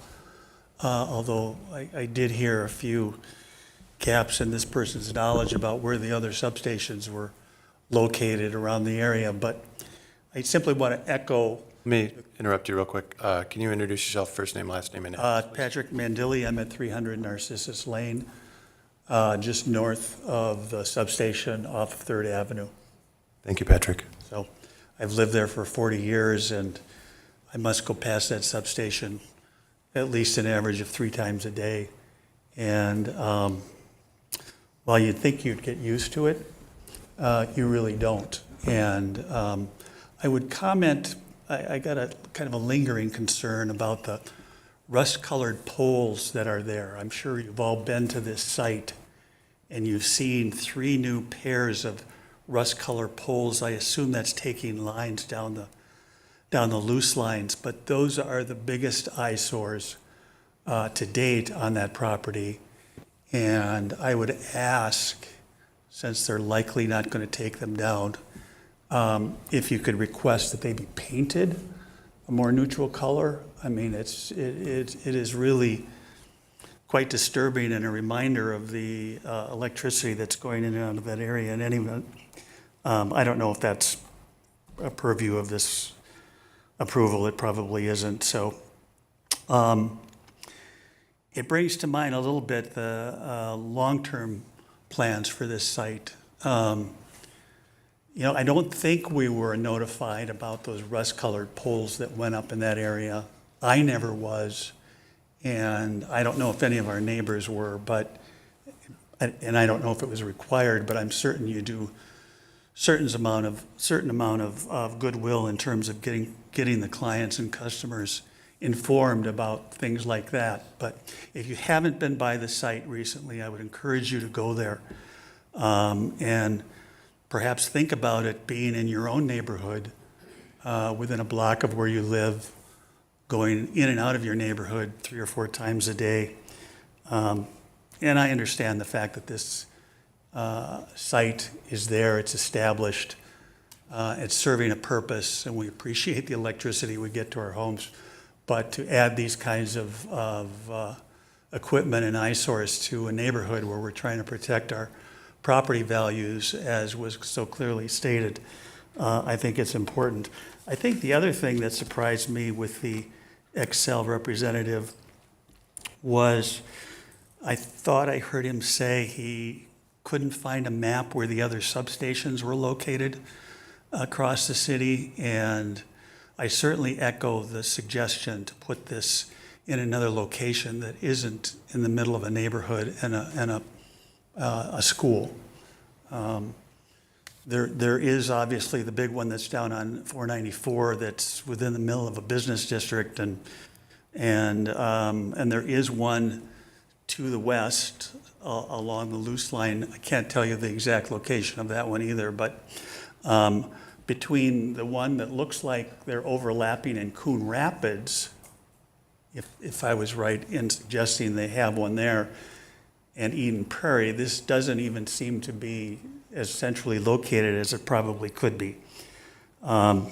although I did hear a few gaps in this person's knowledge about where the other substations were located around the area, but I simply want to echo. Let me interrupt you real quick. Can you introduce yourself, first name, last name, and address, please? Patrick Mandilli, I'm at 300 Narcissus Lane, just north of the substation off of 3rd Avenue. Thank you, Patrick. So I've lived there for 40 years, and I must go past that substation at least an average of 3 times a day. And while you'd think you'd get used to it, you really don't. And I would comment, I got a kind of a lingering concern about the rust-colored poles that are there. I'm sure you've all been to this site, and you've seen 3 new pairs of rust-colored poles. I assume that's taking lines down the loose lines, but those are the biggest eyesores to date on that property. And I would ask, since they're likely not going to take them down, if you could request that they be painted a more neutral color. I mean, it is really quite disturbing and a reminder of the electricity that's going in and out of that area. And anyway, I don't know if that's a purview of this approval. It probably isn't. So it brings to mind a little bit the long-term plans for this site. You know, I don't think we were notified about those rust-colored poles that went up in that area. I never was, and I don't know if any of our neighbors were, but, and I don't know if it was required, but I'm certain you do certain amount of goodwill in terms of getting the clients and customers informed about things like that. But if you haven't been by the site recently, I would encourage you to go there and perhaps think about it being in your own neighborhood, within a block of where you live, going in and out of your neighborhood 3 or 4 times a day. And I understand the fact that this site is there, it's established, it's serving a purpose, and we appreciate the electricity we get to our homes. But to add these kinds of equipment and eyesores to a neighborhood where we're trying to protect our property values, as was so clearly stated, I think it's important. I think the other thing that surprised me with the Excel representative was I thought I heard him say he couldn't find a map where the other substations were located across the city, and I certainly echo the suggestion to put this in another location that isn't in the middle of a neighborhood and a school. There is obviously the big one that's down on 494 that's within the middle of a business district, and there is one to the west along the loose line. I can't tell you the exact location of that one either, but between the one that looks like they're overlapping in Coon Rapids, if I was right in suggesting they have one there, and Eden Prairie, this doesn't even seem to be as centrally located as it probably could be. I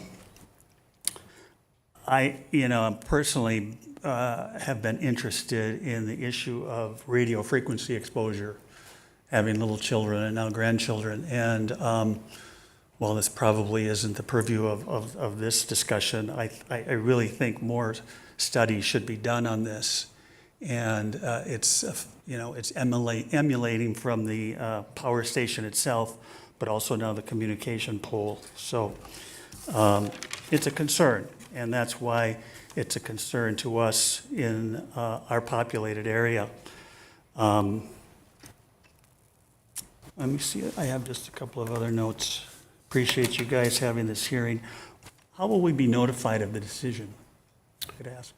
personally have been interested in the issue of radio frequency exposure having little children and now grandchildren. And while this probably isn't the purview of this discussion, I really think more study should be done on this. And it's emulating from the power station itself, but also now the communication pole. So it's a concern, and that's why it's a concern to us in our populated area. Let me see, I have just a couple of other notes. Appreciate you guys having this hearing. How will we be notified of the decision? I could ask.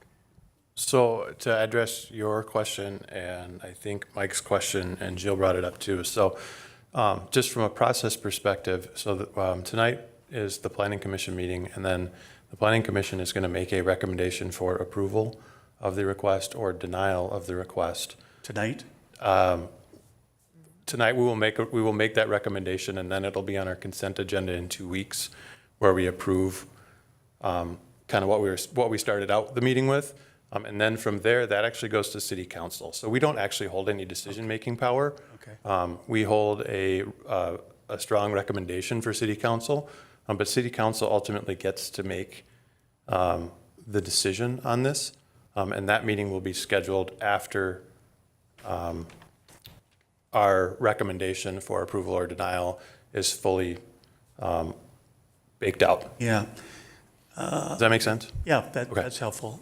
So to address your question, and I think Mike's question, and Jill brought it up too. So just from a process perspective, so that, tonight is the Planning Commission meeting, and then the Planning Commission is going to make a recommendation for approval of the request or denial of the request. Tonight? Tonight we will make that recommendation, and then it'll be on our consent agenda in 2 weeks, where we approve kind of what we started out the meeting with. And then from there, that actually goes to City Council. So we don't actually hold any decision-making power. Okay. We hold a strong recommendation for City Council, but City Council ultimately gets to make the decision on this, and that meeting will be scheduled after our recommendation for approval or denial is fully baked out. Yeah. Does that make sense? Yeah, Okay. that's helpful.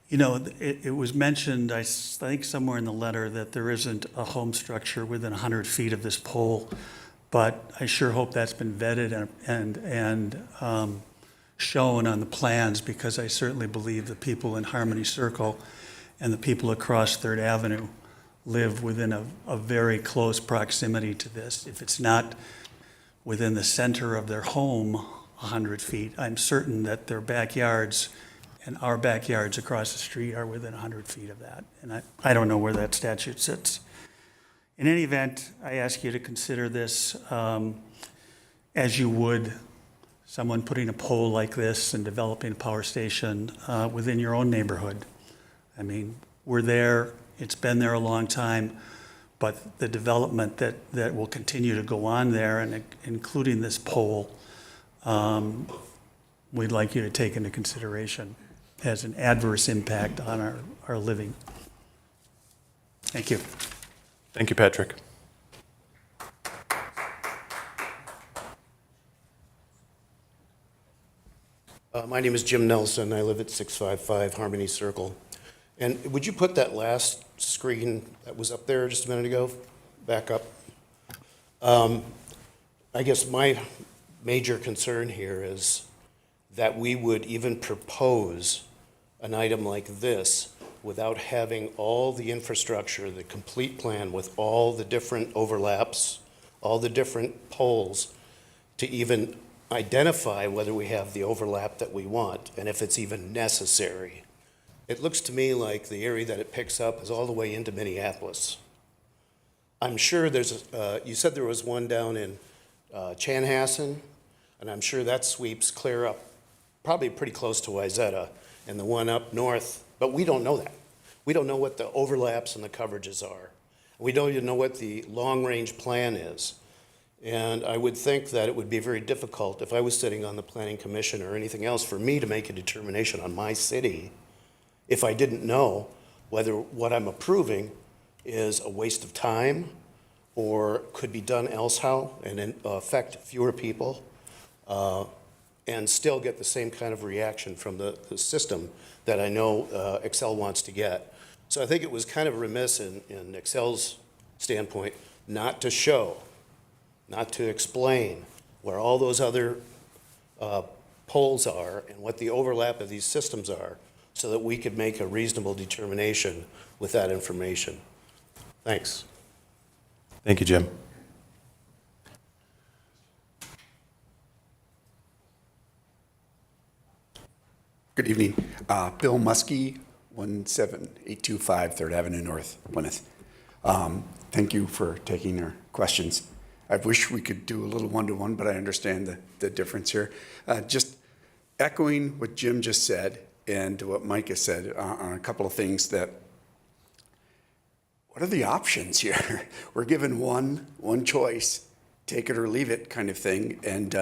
You know, it was mentioned, I think somewhere in the letter, that there isn't a home structure within 100 feet of this pole, but I sure hope that's been vetted and shown on the plans, because I certainly believe the people in Harmony Circle and the people across Third Avenue live within a very close proximity to this. If it's not within the center of their home, 100 feet, I'm certain that their backyards and our backyards across the street are within 100 feet of that. And I don't know where that statute sits. In any event, I ask you to consider this as you would someone putting a pole like this and developing a power station within your own neighborhood. I mean, we're there, it's been there a long time, but the development that will continue to go on there, and including this pole, we'd like you to take into consideration as an adverse impact on our living. Thank you. Thank you, Patrick. My name is Jim Nelson. I live at 655 Harmony Circle. And would you put that last screen that was up there just a minute ago back up? I guess my major concern here is that we would even propose an item like this without having all the infrastructure, the complete plan with all the different overlaps, all the different poles, to even identify whether we have the overlap that we want and if it's even necessary. It looks to me like the area that it picks up is all the way into Minneapolis. I'm sure there's, you said there was one down in Chanhassen, and I'm sure that sweeps clear up, probably pretty close to Wayzata, and the one up north, but we don't know that. We don't know what the overlaps and the coverages are. We don't even know what the long-range plan is. And I would think that it would be very difficult if I was sitting on the Planning Commission or anything else for me to make a determination on my city if I didn't know whether what I'm approving is a waste of time or could be done elsehow and affect fewer people and still get the same kind of reaction from the system that I know Excel wants to get. So I think it was kind of remiss in Excel's standpoint not to show, not to explain where all those other poles are and what the overlap of these systems are so that we could make a reasonable determination with that information. Thanks. Thank you, Jim. Good evening. Bill Muskie, 17825 3rd Avenue North, Plymouth. Thank you for taking our questions. I wish we could do a little one-to-one, but I understand the difference here. Just echoing what Jim just said and what Mike has said on a couple of things, that what what are the options here? We're given one choice, take it or leave it kind of thing. And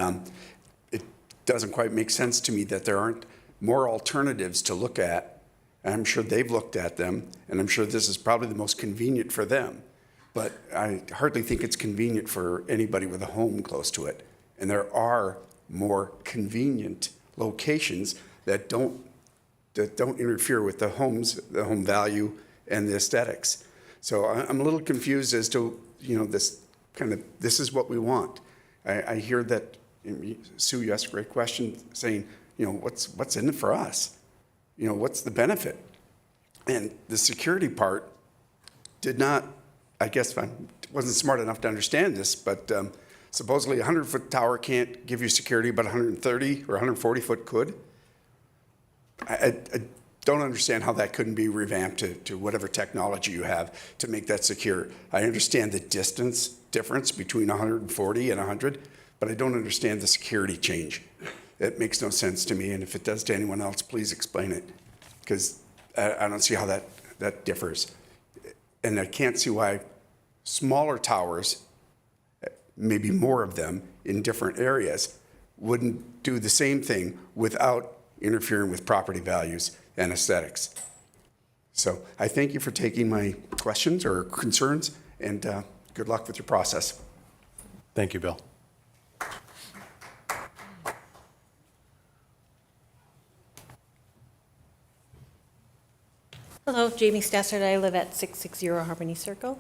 it doesn't quite make sense to me that there aren't more alternatives to look at. And I'm sure they've looked at them, and I'm sure this is probably the most convenient for them. But I hardly think it's convenient for anybody with a home close to it. And there are more convenient locations that don't interfere with the home value and the aesthetics. So I'm a little confused as to, this is what we want. I hear that, Sue, you asked a great question saying, what's in it for us? What's the benefit? And the security part did not, I guess I wasn't smart enough to understand this, but supposedly a 100-foot tower can't give you security, but 130 or 140-foot could. I don't understand how that couldn't be revamped to whatever technology you have to make that secure. I understand the distance difference between 140 and 100, but I don't understand the security change. It makes no sense to me, and if it does to anyone else, please explain it, because I don't see how that differs. And I can't see why smaller towers, maybe more of them in different areas, wouldn't do the same thing without interfering with property values and aesthetics. So I thank you for taking my questions or concerns, and good luck with your process. Thank you, Bill. Hello, Jamie Stassard. I live at 660 Harmony Circle.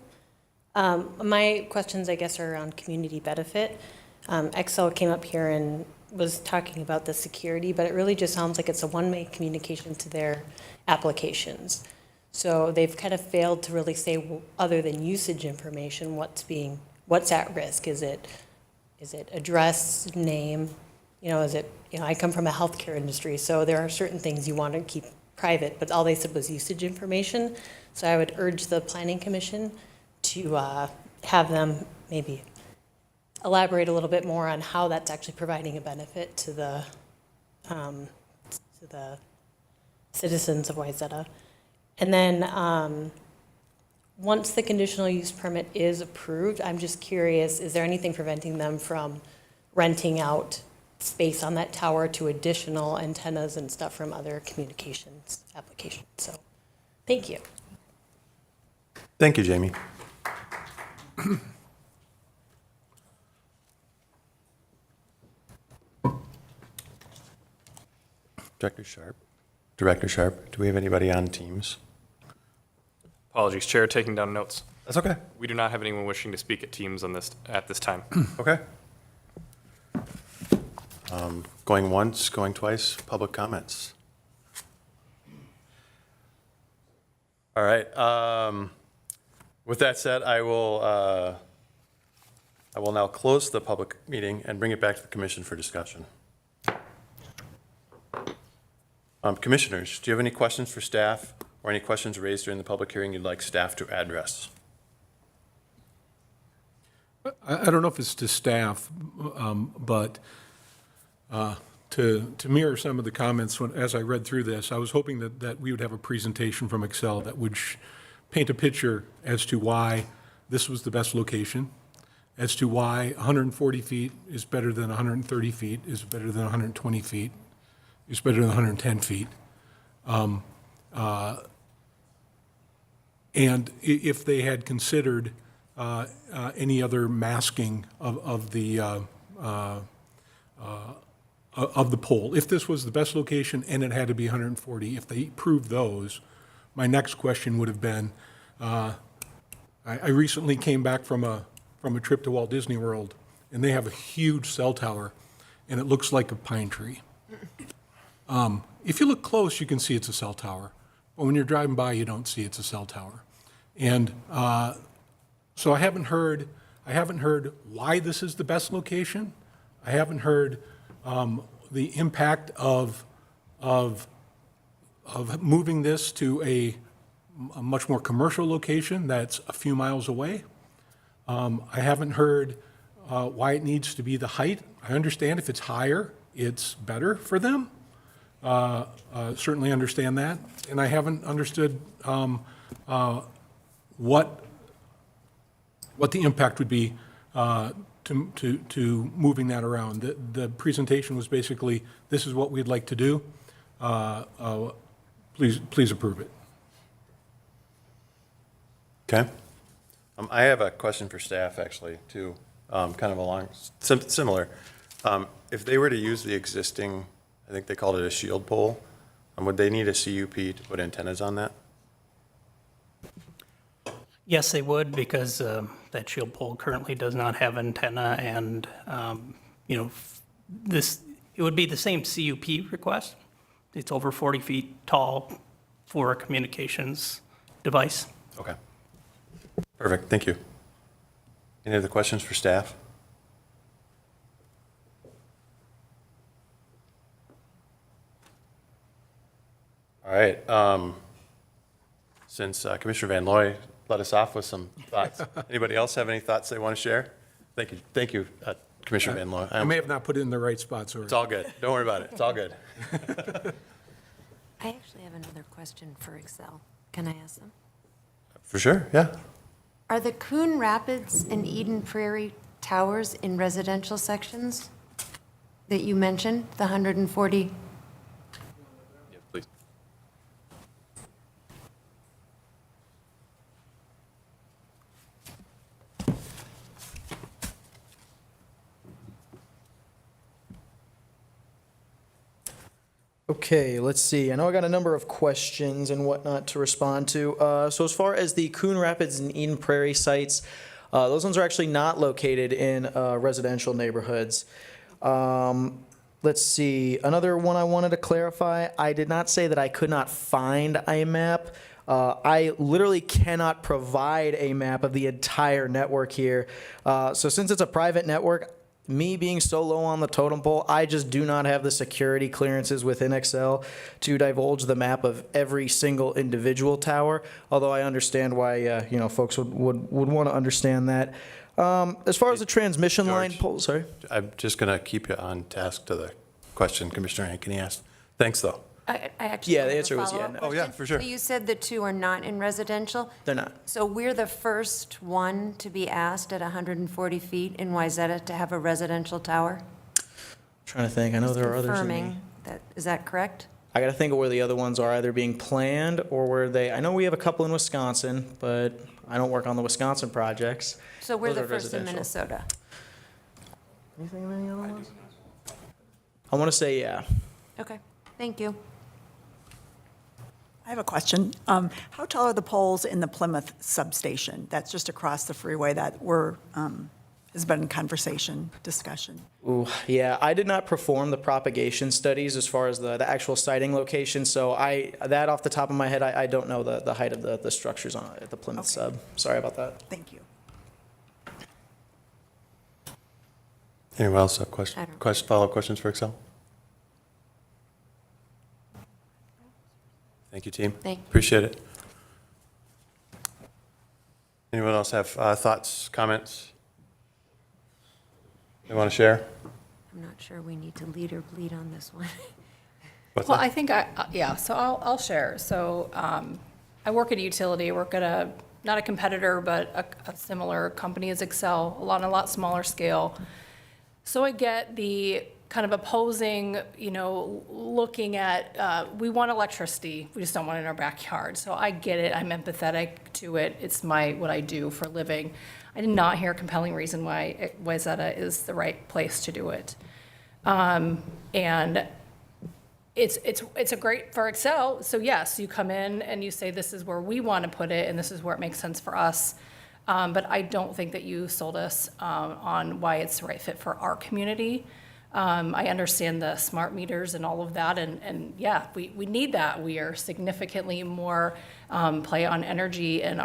My questions, I guess, are around community benefit. Excel came up here and was talking about the security, but it really just sounds like it's a one-way communication to their applications. So they've kind of failed to really say, other than usage information, what's at risk. Is it address, name? I come from a healthcare industry, so there are certain things you want to keep private, but all they said was usage information. So I would urge the Planning Commission to have them maybe elaborate a little bit more on how that's actually providing a benefit to the citizens of Wayzata. And then once the conditional use permit is approved, I'm just curious, is there anything preventing them from renting out space on that tower to additional antennas and stuff from other communications applications? So, thank you. Thank you, Jamie. Director Sharp, do we have anybody on Teams? Apologies, Chair, taking down notes. That's okay. We do not have anyone wishing to speak at Teams at this time. Okay. Going once, going twice, public comments. All right. With that said, I will now close the public meeting and bring it back to the commission for discussion. Commissioners, do you have any questions for staff or any questions raised during the public hearing you'd like staff to address? I don't know if it's to staff, but to mirror some of the comments as I read through this, I was hoping that we would have a presentation from Excel that would paint a picture as to why this was the best location, as to why 140 feet is better than 130 feet, is better than 120 feet, is better than 110 feet. And if they had considered any other masking of the pole. If this was the best location and it had to be 140, if they proved those, my next question would have been, I recently came back from a trip to Walt Disney World, and they have a huge cell tower, and it looks like a pine tree. If you look close, you can see it's a cell tower, but when you're driving by, you don't see it's a cell tower. And so I haven't heard why this is the best location. I haven't heard the impact of moving this to a much more commercial location that's a few miles away. I haven't heard why it needs to be the height. I understand if it's higher, it's better for them. Certainly understand that. And I haven't understood what what the impact would be to moving that around. The presentation was basically, this is what we'd like to do. Please approve it. Okay. I have a question for staff, actually, too, kind of along, similar. If they were to use the existing, I think they called it a shield pole, would they need a CUP to put antennas on that? Yes, they would, because that shield pole currently does not have antenna, and, it would be the same CUP request. It's over 40 feet tall for a communications device. Okay. Perfect, thank you. Any other questions for staff? All right, since Commissioner Van Looy let us off with some thoughts, anybody else have any thoughts they want to share? Thank you, Commissioner Van Looy. I may have not put it in the right spot, sorry. It's all good, don't worry about it, it's all good. I actually have another question for Excel. Can I ask them? For sure, yeah. Are the Coon Rapids and Eden Prairie towers in residential sections that you mentioned, the 140? Yeah, please. Okay, let's see. I know I got a number of questions and whatnot to respond to. So as far as the Coon Rapids and Eden Prairie sites, those ones are actually not located in residential neighborhoods. Let's see. Another one I wanted to clarify, I did not say that I could not find a map. I literally cannot provide a map of the entire network here. So since it's a private network, me being so low on the totem pole, I just do not have the security clearances within Excel to divulge the map of every single individual tower, although I understand why, folks would want to understand that. As far as the transmission line pole, sorry? I'm just going to keep you on task to the question Commissioner Ankeny asked. Thanks, though. I actually Yeah, the have a answer was yeah, follow-up no. Oh, yeah, question. for sure. So you said the two are not in residential? They're not. So we're the first one to be asked at 140 feet in Wayzata to have a residential tower? Trying to think. I know there are others in the... Confirming that, is that correct? I got to think of where the other ones are either being planned or where they, I know we have a couple in Wisconsin, but I don't work on the Wisconsin projects. So we're Those the are first in residential. Minnesota? Anything of any other ones? I want to say yeah. Okay, thank you. I have a question. How tall are the poles in the Plymouth substation? That's just across the freeway that has been in conversation, discussion. Ooh, yeah, I did not perform the propagation studies as far as the actual siting location, so that off the top of my head, I don't know the height of the structures at the Plymouth sub. Sorry about that. Thank you. Anyone else have I don't- follow-up questions for Excel? Thank you, team. Thank you. Appreciate it. Anyone else have thoughts, comments they want to share? I'm not sure we need to lead or bleed on this one. What's Well, that? I think so I'll share. So I work at a utility, work at not a competitor, but a similar company as Excel, on a lot smaller scale. So I get the kind of opposing, looking at, we want electricity, we just don't want it in our backyard. So I get it, I'm empathetic to it, it's what I do for a living. I did not hear a compelling reason why Wayzata is the right place to do it. And it's a great for Excel. So yes, you come in and you say, this is where we want to put it and this is where it makes sense for us. But I don't think that you sold us on why it's the right fit for our community. I understand the smart meters and all of that, and yeah, we need that. We are significantly more play on energy, and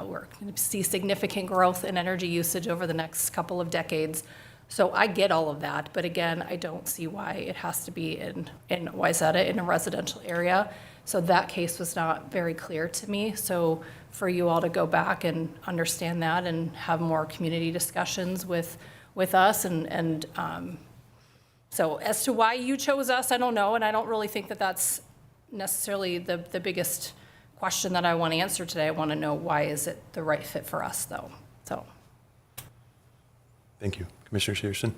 we're going to see significant growth in energy usage over the next couple of decades. So I get all of that, but again, I don't see why it has to be in Wayzata in a residential area. So that case was not very clear to me. So for you all to go back and understand that and have more community discussions with us and so as to why you chose us, I don't know, and I don't really think that that's necessarily the biggest question that I want to answer today. I want to know why is it the right fit for us, though. So Thank you. Commissioner Searson?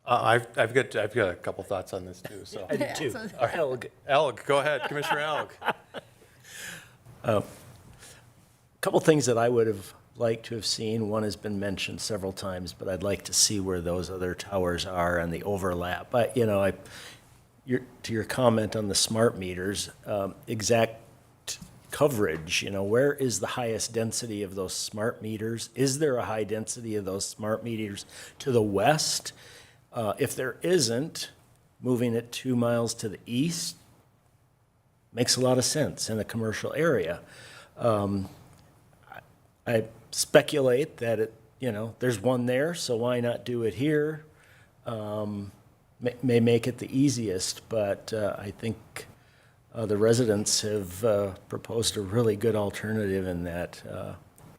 I've got a couple thoughts on this too, so. I do too. All right. Elg, go ahead, Commissioner Elg. Couple things that I would have liked to have seen. One has been mentioned several times, but I'd like to see where those other towers are and the overlap. But, you know, to your comment on the smart meters, exact coverage, you know, where is the highest density of those smart meters? Is there a high density of those smart meters to the west? If there isn't, moving it 2 miles to the east makes a lot of sense in a commercial area. I speculate that there's one there, so why not do it here? May make it the easiest, but I think the residents have proposed a really good alternative in that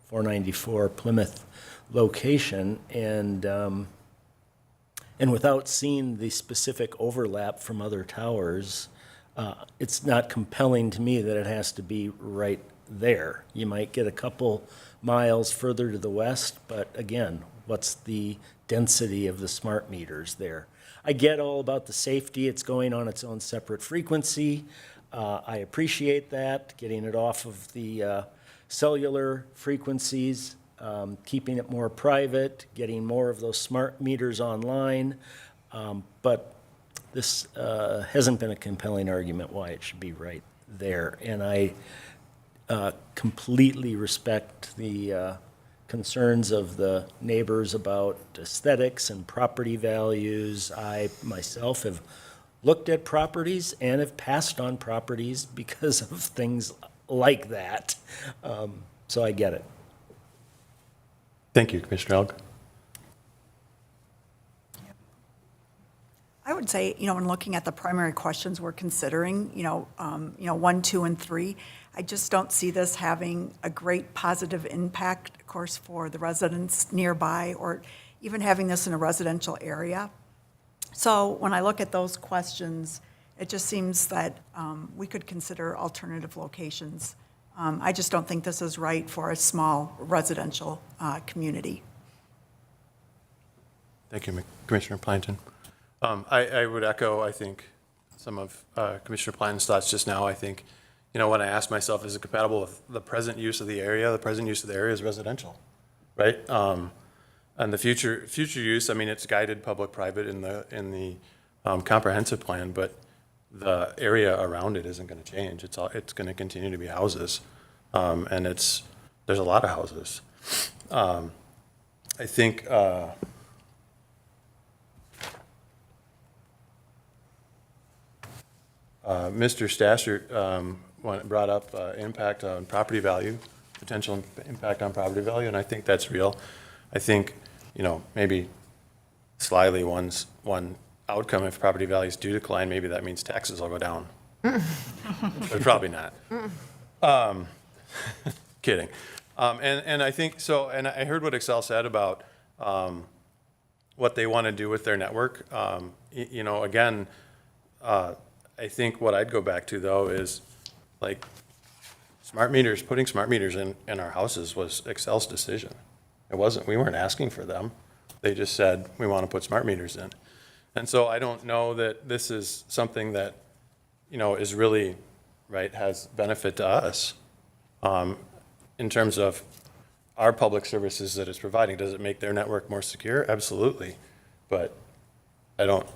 494 Plymouth location, and without seeing the specific overlap from other towers, it's not compelling to me that it has to be right there. You might get a couple miles further to the west, but again, what's the density of the smart meters there? I get all about the safety. It's going on its own separate frequency. I appreciate that, getting it off of the cellular frequencies, keeping it more private, getting more of those smart meters online. But this hasn't been a compelling argument why it should be right there. And I completely respect the concerns of the neighbors about aesthetics and property values. I myself have looked at properties and have passed on properties because of things like that. So I get it. Thank you, Commissioner Elg. I would say, when looking at the primary questions we're considering, 1, 2, and 3, I just don't see this having a great positive impact, of course, for the residents nearby, or even having this in a residential area. So when I look at those questions, it just seems that we could consider alternative locations. I just don't think this is right for a small residential community. Thank you, Commissioner Plannin. I would echo, I think, some of Commissioner Plannin's thoughts just now. I think, when I ask myself, is it compatible with the present use of the area? The present use of the area is residential, right? And the future use, it's guided public-private in the comprehensive plan, but the area around it isn't going to change. It's going to continue to be houses, and there's a lot of houses. I think. Mr. Stasser brought up impact on property value, potential impact on property value, and I think that's real. I think, maybe slyly one outcome, if property values do decline, maybe that means taxes will go down. But probably not. Kidding. And I think so, and I heard what Excel said about what they want to do with their network. Again, I think what I'd go back to, though, is like putting smart meters in our houses was Excel's decision. We weren't asking for them. They just said, we want to put smart meters in. And so I don't know that this is something that, is really, right, has benefit to us in terms of our public services that it's providing. Does it make their network more secure? Absolutely. But I don't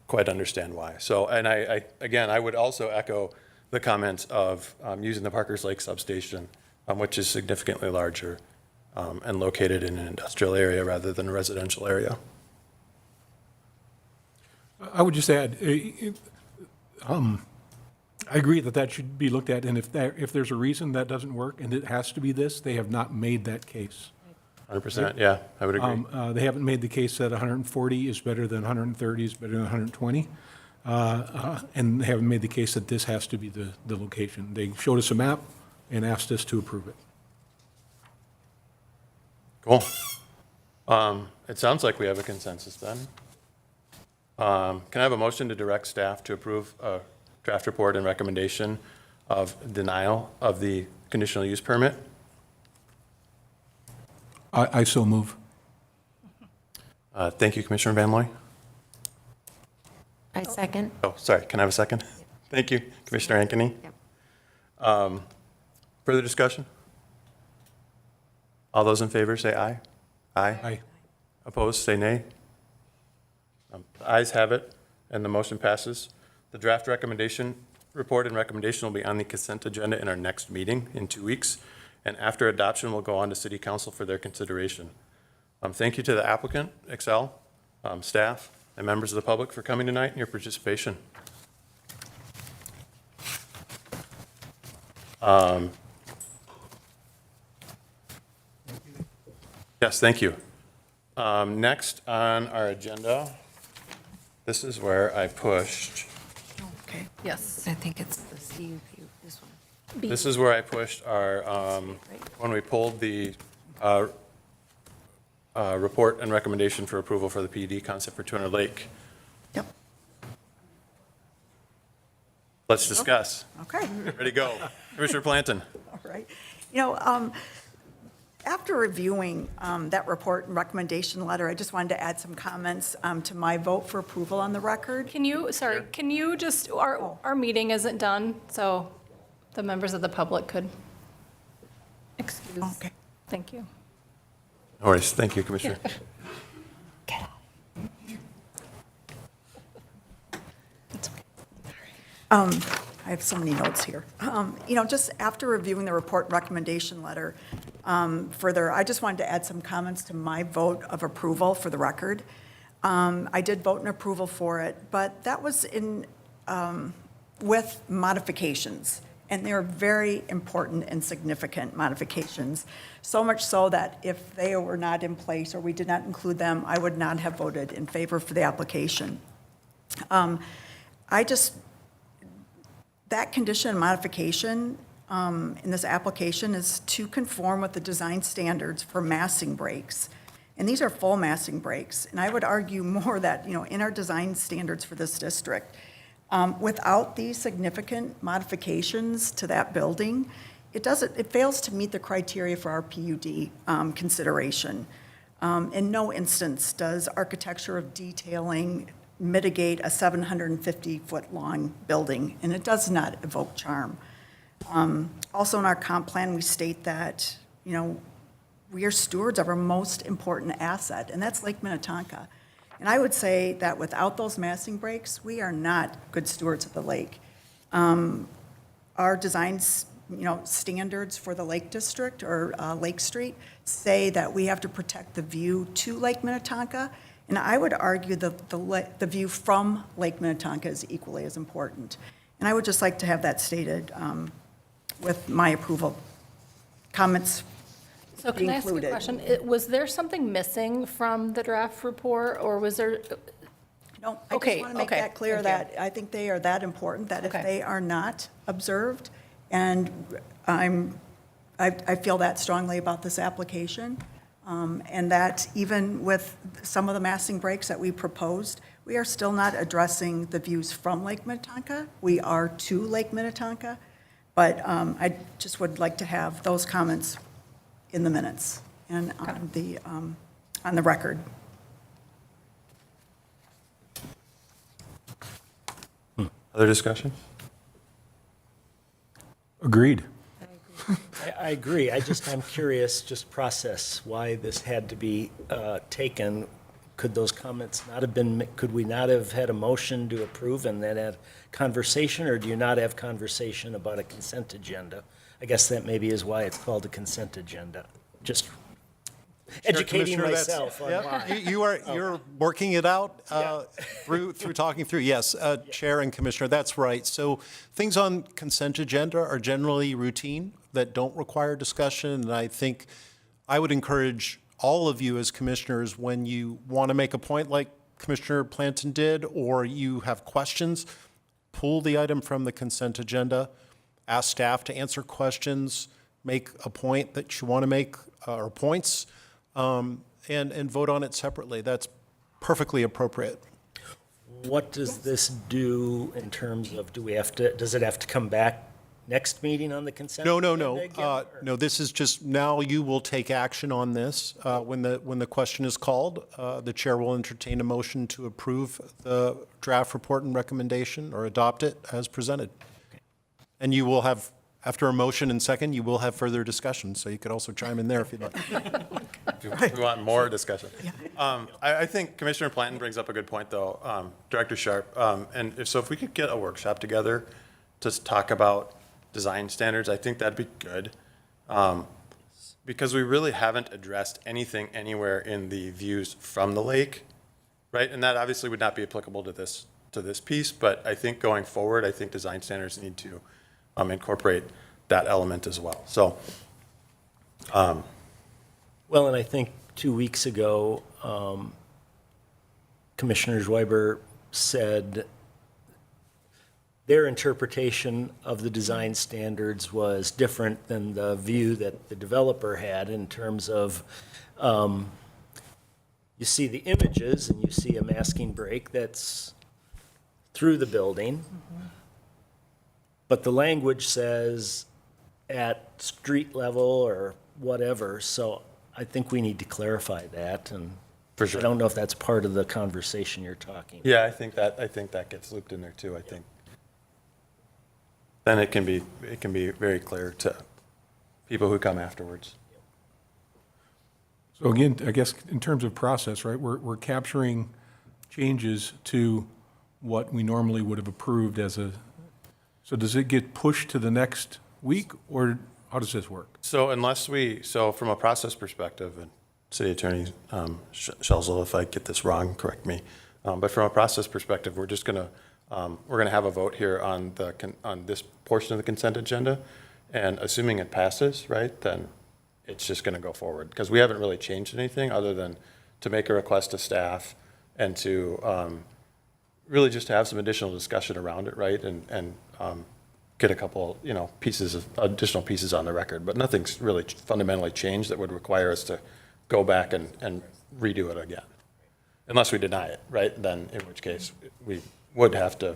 quite understand why. So, and I would also echo the comments of using the Parkers Lake substation, which is significantly larger and located in an industrial area rather than a residential area. I would just add, I agree that should be looked at, and if there's a reason that doesn't work and it has to be this, they have not made that case. 100%, yeah, I would agree. They haven't made the case that 140 is better than 130 is better than 120, and they haven't made the case that this has to be the location. They showed us a map and asked us to approve it. Cool. It sounds like we have a consensus then. Can I have a motion to direct staff to approve a draft report and recommendation of denial of the conditional use permit? I so move. Thank you, Commissioner Van Looy. I second. Oh, sorry, can I have a second? Thank you, Commissioner Ankeny. Yep. Further discussion? All those in favor say aye. Aye. Aye. Opposed, say nay. The ayes have it, and the motion passes. The draft recommendation, report and recommendation will be on the consent agenda in our next meeting in 2 weeks, and after adoption, will go on to City Council for their consideration. Thank you to the applicant, Excel, staff, and members of the public for coming tonight and your participation. Yes, thank you. Next on our agenda, this is where I pushed, Okay. Yes. I think it's the CUP, this one. this is where I pushed our, when we pulled the report and recommendation for approval for the PUD concept for 200 Lake. Yep. Let's discuss. Okay. Ready, go. Commissioner Plantin. All right. You know, after reviewing that report and recommendation letter, I just wanted to add some comments to my vote for approval on the record. Can you just, our meeting isn't done, so the members of the public could excuse. Okay. Thank you. No worries. Thank you, Commissioner. I have so many notes here. You know, just after reviewing the report and recommendation letter further, I just wanted to add some comments to my vote of approval for the record. I did vote in approval for it, but that was in, with modifications. And they are very important and significant modifications. So much so that if they were not in place or we did not include them, I would not have voted in favor for the application. That condition and modification in this application is to conform with the design standards for massing breaks. And these are full massing breaks. And I would argue more that, you know, in our design standards for this district, without these significant modifications to that building, it fails to meet the criteria for our PUD consideration. In no instance does architecture of detailing mitigate a 750-foot-long building, and it does not evoke charm. Also in our comp plan, we state that, you know, we are stewards of our most important asset, and that's Lake Minnetonka. And I would say that without those massing breaks, we are not good stewards of the lake. Our designs, you know, standards for the Lake District or Lake Street say that we have to protect the view to Lake Minnetonka, and I would argue that the view from Lake Minnetonka is equally as important. And I would just like to have that stated with my approval. Comments So can I ask you a question? Was there something missing from the draft report, or was there? No, I just want to make that clear that I think they are that important, that if they are not observed, and I feel that strongly about this application, and that even with some of the massing breaks that we proposed, we are still not addressing the views from Lake Minnetonka. We are to Lake Minnetonka, but I just would like to have those comments in the minutes and on the record. Other discussion? Agreed. I agree. I'm curious, just process why this had to be taken. Could those comments not have been, could we not have had a motion to approve and then had conversation, or do you not have conversation about a consent agenda? I guess that maybe is why it's called a consent agenda. Just educating myself on why. You're working it out through talking through. Yes, Chair and Commissioner, that's right. So things on consent agenda are generally routine that don't require discussion, and I think I would encourage all of you as commissioners, when you want to make a point like Commissioner Plantin did, or you have questions, pull the item from the consent agenda, ask staff to answer questions, make a point that you want to make, or points, and vote on it separately. That's perfectly appropriate. What does this do in terms of, does it have to come back next meeting on the consent? No, agenda again, or- no, this is just, now you will take action on this. When the question is called, the chair will entertain a motion to approve the draft report and recommendation or adopt it as presented. And you will have, after a motion and second, you will have further discussion, so you could also chime in there if you'd like. If you want more discussion. I think Commissioner Plantin brings up a good point, though, Director Sharp. And if we could get a workshop together to talk about design standards, I think that'd be good. Because we really haven't addressed anything anywhere in the views from the lake, right? And that obviously would not be applicable to this piece, but I think going forward, I think design standards need to incorporate that element as well. So, Well, and I think 2 weeks ago, Commissioner Schweiber said their interpretation of the design standards was different than the view that the developer had in terms of, you see the images and you see a masking break that's through the building, but the language says at street level or whatever, so I think we need to clarify that, and For sure. I don't know if that's part of the conversation you're talking. yeah, I think that gets looped in there too, I think. Then it can be very clear to people who come afterwards. So again, I guess in terms of process, right, we're capturing changes to what we normally would have approved as a, so does it get pushed to the next week, or how does this work? So so from a process perspective, and City Attorney Schelzel, if I get this wrong, correct me. But from a process perspective, we're just gonna have a vote here on on this portion of the consent agenda, and assuming it passes, right, then it's just gonna go forward, because we haven't really changed anything other than to make a request to staff and to really just have some additional discussion around it, right, and get a couple, additional pieces on the record, but nothing's really fundamentally changed that would require us to go back and redo it again, unless we deny it, right? Then, in which case, we would have to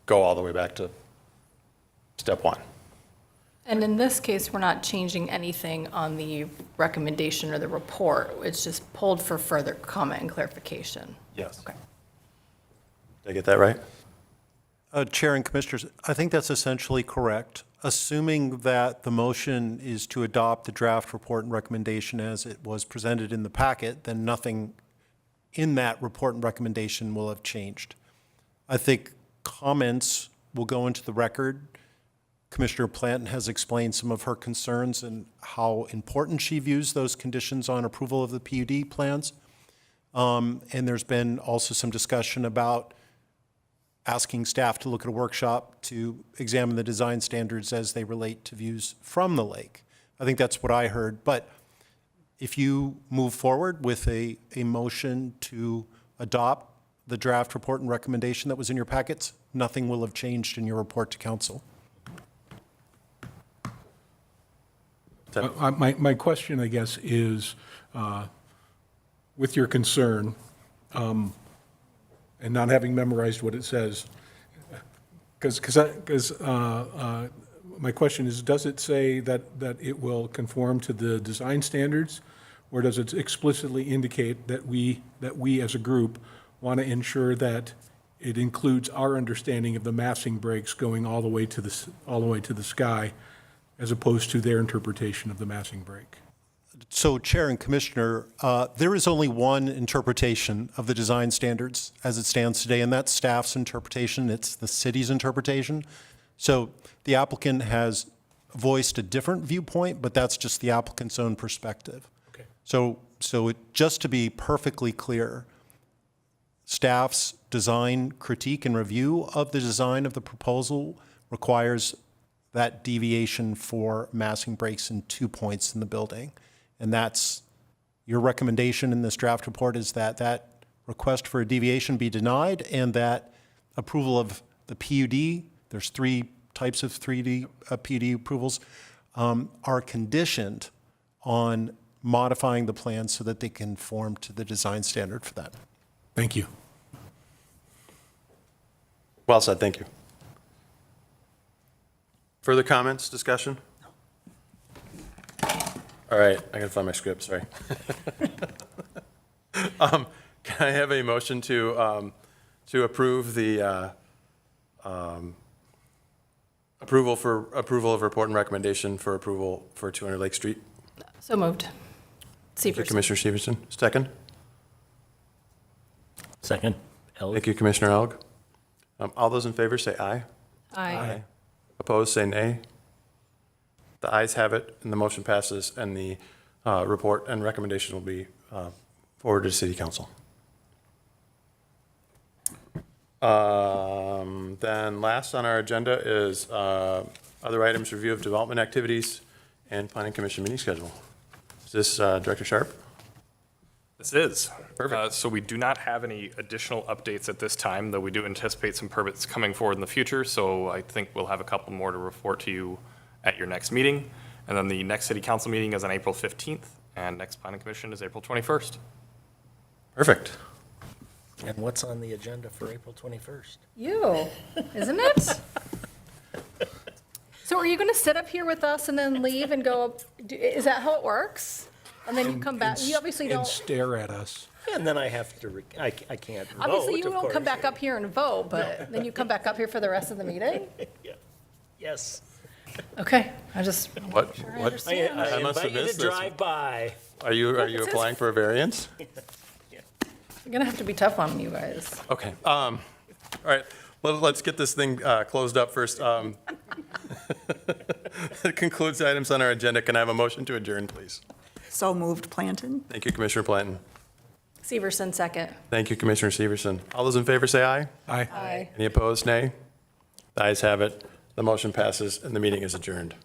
go all the way back to step one. And in this case, we're not changing anything on the recommendation or the report. It's just pulled for further comment and clarification. Yes. Okay. Did I get that right? Chair and Commissioners, I think that's essentially correct. Assuming that the motion is to adopt the draft report and recommendation as it was presented in the packet, then nothing in that report and recommendation will have changed. I think comments will go into the record. Commissioner Plantin has explained some of her concerns and how important she views those conditions on approval of the PUD plans. And there's been also some discussion about asking staff to look at a workshop to examine the design standards as they relate to views from the lake. I think that's what I heard. But if you move forward with a motion to adopt the draft report and recommendation that was in your packets, nothing will have changed in your report to council. My question, I guess, is, with your concern, and not having memorized what it says, because my question is, does it say that it will conform to the design standards, or does it explicitly indicate that we as a group want to ensure that it includes our understanding of the massing breaks going all the way to the sky, as opposed to their interpretation of the massing break? So, Chair and Commissioner, there is only one interpretation of the design standards as it stands today, and that's staff's interpretation. It's the city's interpretation. So the applicant has voiced a different viewpoint, but that's just the applicant's own perspective. Okay. Just to be perfectly clear, staff's design critique and review of the design of the proposal requires that deviation for massing breaks in 2 points in the building. And that's your recommendation in this draft report, is that that request for a deviation be denied, and that approval of the PUD, there's 3 types of 3D PUD approvals, are conditioned on modifying the plan so that they conform to the design standard for that. Thank you. Well said, thank you. Further comments, discussion? All right, I gotta find my script, sorry. Can I have a motion to approve the approval of report and recommendation for approval for 200 Lake Street? So moved. Thank you, Severson. Commissioner Severson. Second? Second. Thank you, Commissioner Elg. All those in favor say aye. Aye. Opposed, say nay. The ayes have it, and the motion passes, and the report and recommendation will be forwarded to City Council. Then last on our agenda is other items, review of development activities and Planning Commission meeting schedule. Is this Director Sharp? This is. Perfect. So we do not have any additional updates at this time, though we do anticipate some permits coming forward in the future. So I think we'll have a couple more to report to you at your next meeting. And then the next City Council meeting is on April 15th, and next Planning Commission is April 21st. Perfect. And what's on the agenda for April 21st? You, isn't it? So are you going to sit up here with us and then leave and go, is that how it works? And then you come back, you obviously And don't, stare at us. And then I have to, I can't vote, obviously you of won't come course. back up here and vote, but then you come back up here for the rest of the meeting? Yes. Okay, I just. What? Sure I What? understand. I must have invite you missed to this. drive by. Are you applying for a variance? You're going to have to be tough on you guys. Okay. All right. Let's get this thing closed up first. That concludes the items on our agenda. Can I have a motion to adjourn, please? So moved, Plantin. Thank you, Commissioner Planton. Severson, second. Thank you, Commissioner Severson. All those in favor say aye. Aye. Aye. Any opposed, nay? The ayes have it. The motion passes and the meeting is adjourned.